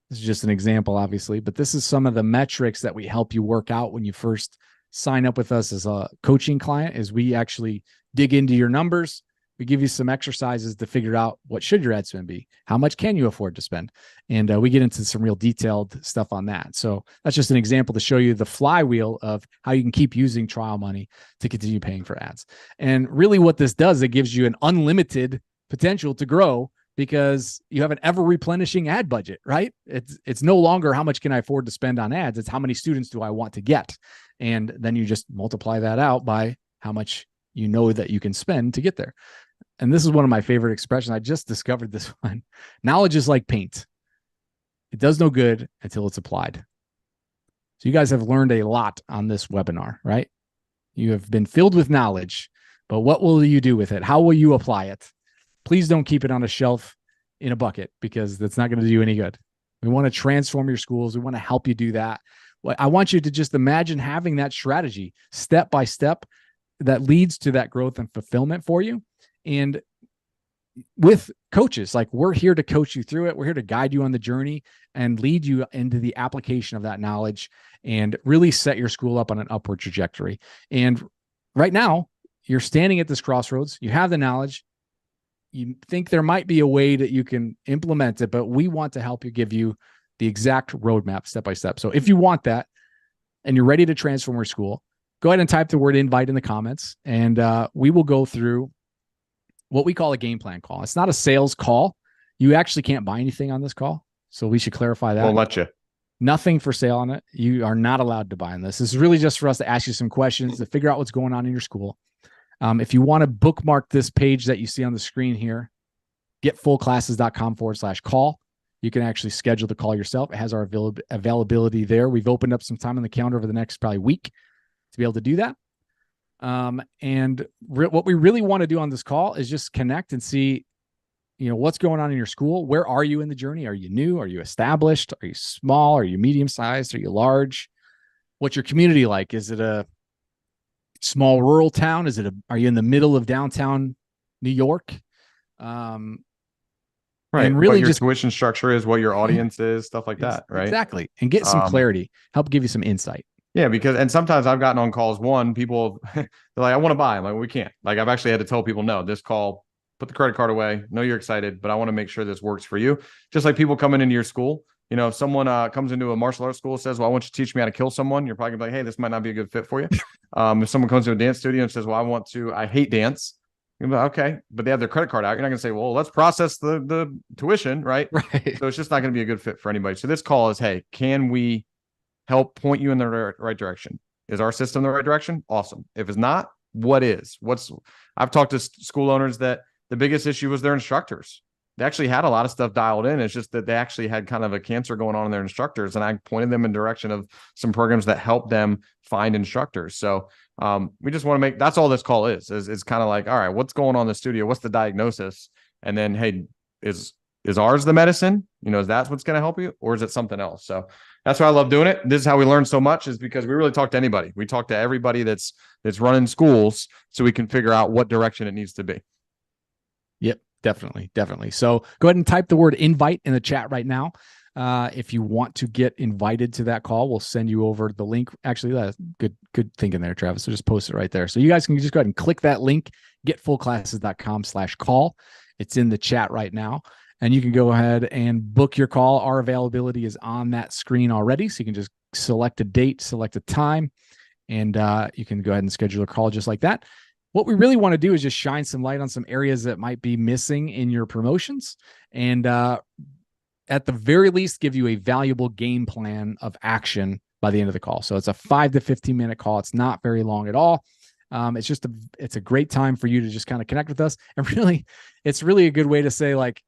This is just an example, obviously, but this is some of the metrics that we help you work out when you first sign up with us as a coaching client. Is we actually dig into your numbers. We give you some exercises to figure out what should your ad spend be, how much can you afford to spend, and we get into some real detailed stuff on that. So that's just an example to show you the flywheel of how you can keep using trial money to continue paying for ads. And really, what this does, it gives you an unlimited potential to grow because you have an ever replenishing ad budget, right? It's no longer how much can I afford to spend on ads. It's how many students do I want to get, and then you just multiply that out by how much you know that you can spend to get there. And this is one of my favorite expressions. I just discovered this one. Knowledge is like paint. It does no good until it's applied. So you guys have learned a lot on this webinar, right? You have been filled with knowledge, but what will you do with it? How will you apply it? Please don't keep it on a shelf in a bucket, because that's not going to do you any good. We want to transform your schools. We want to help you do that. I want you to just imagine having that strategy step by step that leads to that growth and fulfillment for you. And with coaches, like, we're here to coach you through it. We're here to guide you on the journey and lead you into the application of that knowledge and really set your school up on an upward trajectory. And right now, you're standing at this crossroads. You have the knowledge. You think there might be a way that you can implement it, but we want to help you, give you the exact roadmap step by step. So if you want that and you're ready to transform your school, go ahead and type the word invite in the comments, and we will go through what we call a game plan call. It's not a sales call. You actually can't buy anything on this call, so we should clarify that. Won't let you. Nothing for sale on it. You are not allowed to buy on this. This is really just for us to ask you some questions to figure out what's going on in your school. If you want to bookmark this page that you see on the screen here, getfullclasses.com/call. You can actually schedule the call yourself. It has our availability there. We've opened up some time on the calendar over the next probably week to be able to do that. What we really want to do on this call is just connect and see, what's going on in your school. Where are you in the journey? Are you new? Are you established? Are you small? Are you medium-sized? Are you large? What's your community like? Is it a small rural town? Are you in the middle of downtown New York? Right. And really what your just tuition structure is, what your audience is, stuff like that. Right. Exactly. And get some clarity, help give you some insight. Yeah. And sometimes I've gotten on calls, people, they're like, I want to buy. I'm like, we can't. Like, I've actually had to tell people, no, this call, put the credit card away. Know you're excited, but I want to make sure this works for you. Just like people coming into your school. If someone comes into a martial arts school and says, well, I want you to teach me how to kill someone, you're probably gonna be like, hey, this might not be a good fit for you. If someone comes to a dance studio and says, well, I hate dance. You're like, okay, but they have their credit card out. You're not going to say, well, let's process the tuition, right? Right. So it's just not going to be a good fit for anybody. So this call is, hey, can we help point you in the right direction? Is our system the right direction? Awesome. If it's not, what is? I've talked to school owners that the biggest issue was their instructors. They actually had a lot of stuff dialed in. It's just that they actually had kind of a cancer going on in their instructors. And I pointed them in direction of some programs that help them find instructors. So we just want to that's all this call is kind of like, all right, what's going on in the studio? What's the diagnosis? And then, hey, is ours the medicine? Is that what's going to help you? Or is it something else? So that's why I love doing it. This is how we learn so much, is because we really talk to anybody. We talk to everybody that's running schools so we can figure out what direction it needs to be. Yep. Definitely. So go ahead and type the word invite in the chat right now. If you want to get invited to that call, we'll send you over the link. Actually, that's good thinking there, Travis. So just post it right there. So you guys can just go ahead and click that link, getfullclasses.com/call. It's in the chat right now. And you can go ahead and book your call. Our availability is on that screen already. So you can just select a date, select a time, and you can go ahead and schedule a call just like that. What we really want to do is just shine some light on some areas that might be missing in your promotions, and at the very least, give you a valuable game plan of action by the end of the call. So it's a 5 to 15 minute call. It's not very long at all. It's a great time for you to just kind of connect with us. And really, it's really a good way to say, like,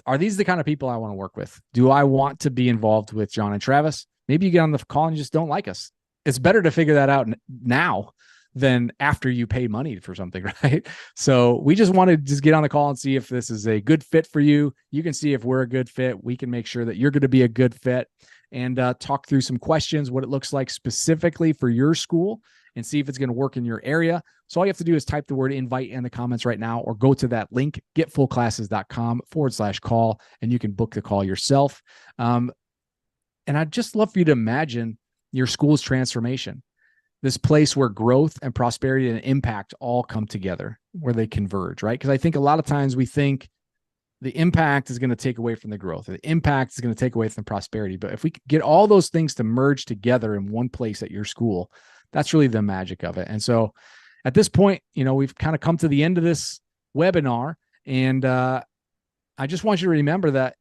are these the kind of people I want to work with? Do I want to be involved with John and Travis? Maybe you get on the call and you just don't like us. It's better to figure that out now than after you pay money for something, right? So we just want to just get on the call and see if this is a good fit for you. You can see if we're a good fit. We can make sure that you're going to be a good fit, and talk through some questions, what it looks like specifically for your school, and see if it's going to work in your area. So all you have to do is type the word invite in the comments right now, or go to that link, getfullclasses.com/call, and you can book the call yourself. And I'd just love for you to imagine your school's transformation. This place where growth and prosperity and impact all come together, where they converge, right? Because I think a lot of times we think the impact is going to take away from the growth, or the impact is going to take away from prosperity. But if we get all those things to merge together in one place at your school, that's really the magic of it. And so at this point, we've kind of come to the end of this webinar. And I just want you to remember that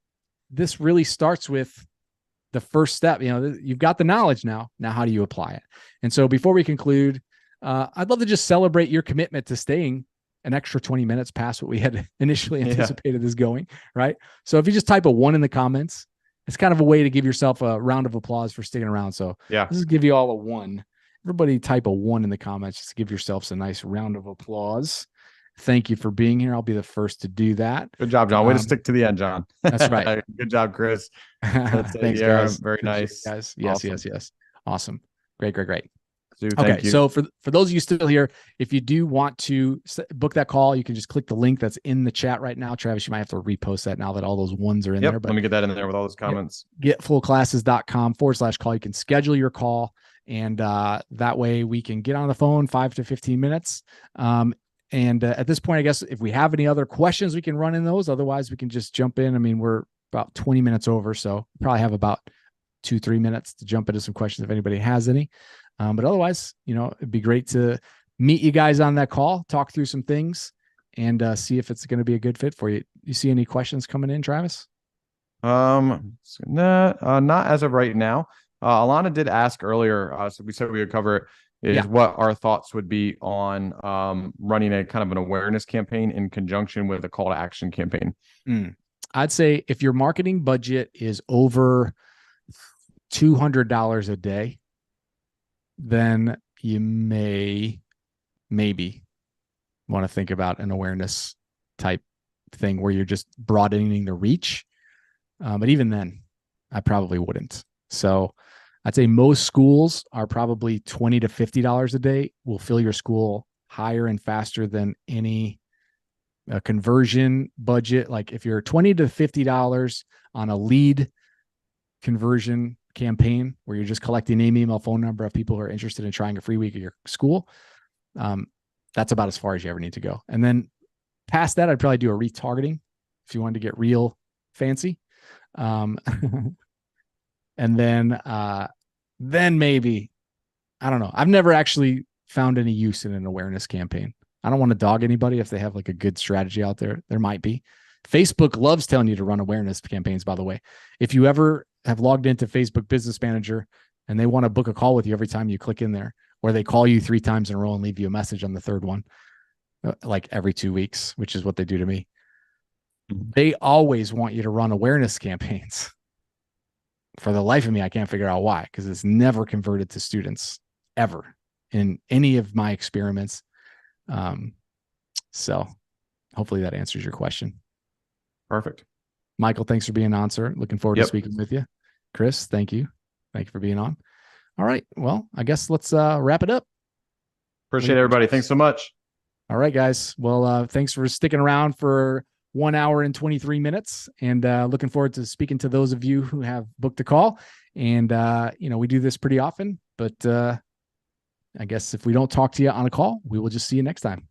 this really starts with the first step. You've got the knowledge now. Now, how do you apply it? And so before we conclude, I'd love to just celebrate your commitment to staying an extra 20 minutes past what we had initially anticipated this going, right? So if you just type a 1 in the comments, it's kind of a way to give yourself a round of applause for sticking around. So let's just give you all a 1. Everybody type a 1 in the comments just to give yourselves a nice round of applause. Thank you for being here. I'll be the first to do that. Good job, John. Way to stick to the end, John. That's right. Good job, Chris. Thanks, guys. Very nice. Guys. Yes, awesome. Yes. Awesome. Great. Thank you. So for those of you still here, if you do want to book that call, you can just click the link that's in the chat right now. Travis, you might have to repost that now that all those 1s are in there. But let me get that in there with all those comments. Getfullclasses.com/call. You can schedule your call, and that way we can get on the phone 5 to 15 minutes. And at this point, I guess if we have any other questions, we can run in those. Otherwise, we can just jump in. I mean, we're about 20 minutes over, so probably have about 2-3 minutes to jump into some questions if anybody has any. But otherwise, it'd be great to meet you guys on that call, talk through some things, and see if it's going to be a good fit for you. You see any questions coming in, Travis? Not as of right now. Alana did ask earlier, so we said we would cover it, Yeah. is what our thoughts would be on running a kind of an awareness campaign in conjunction with a call to action campaign. I'd say if your marketing budget is over $200 a day, then you maybe want to think about an awareness type thing where you're just broadening the reach. But even then, I probably wouldn't. So I'd say most schools are probably $20 to $50 a day will fill your school higher and faster than any conversion budget. Like if you're $20 to $50 on a lead conversion campaign where you're just collecting name, email, phone number of people who are interested in trying a free week at your school, that's about as far as you ever need to go. And then past that, I'd probably do a retargeting if you wanted to get real fancy. And then maybe, I don't know. I've never actually found any use in an awareness campaign. I don't want to dog anybody if they have like a good strategy out there. There might be. Facebook loves telling you to run awareness campaigns, by the way. If you ever have logged into Facebook Business Manager and they want to book a call with you every time you click in there, or they call you 3 times in a row and leave you a message on the third one, like every 2 weeks, which is what they do to me. They always want you to run awareness campaigns. For the life of me, I can't figure out why, because it's never converted to students ever in any of my experiments. So hopefully that answers your question. Perfect. Michael, thanks for being on, sir. Looking forward to speaking with you. Chris, thank you. Thank you for being on. All right. Well, I guess let's wrap it up. Appreciate everybody. Thanks so much. All right, guys. Well, thanks for sticking around for 1 hour and 23 minutes, and looking forward to speaking to those of you who have booked a call. And, we do this pretty often, but I guess if we don't talk to you on a call, we will just see you next time.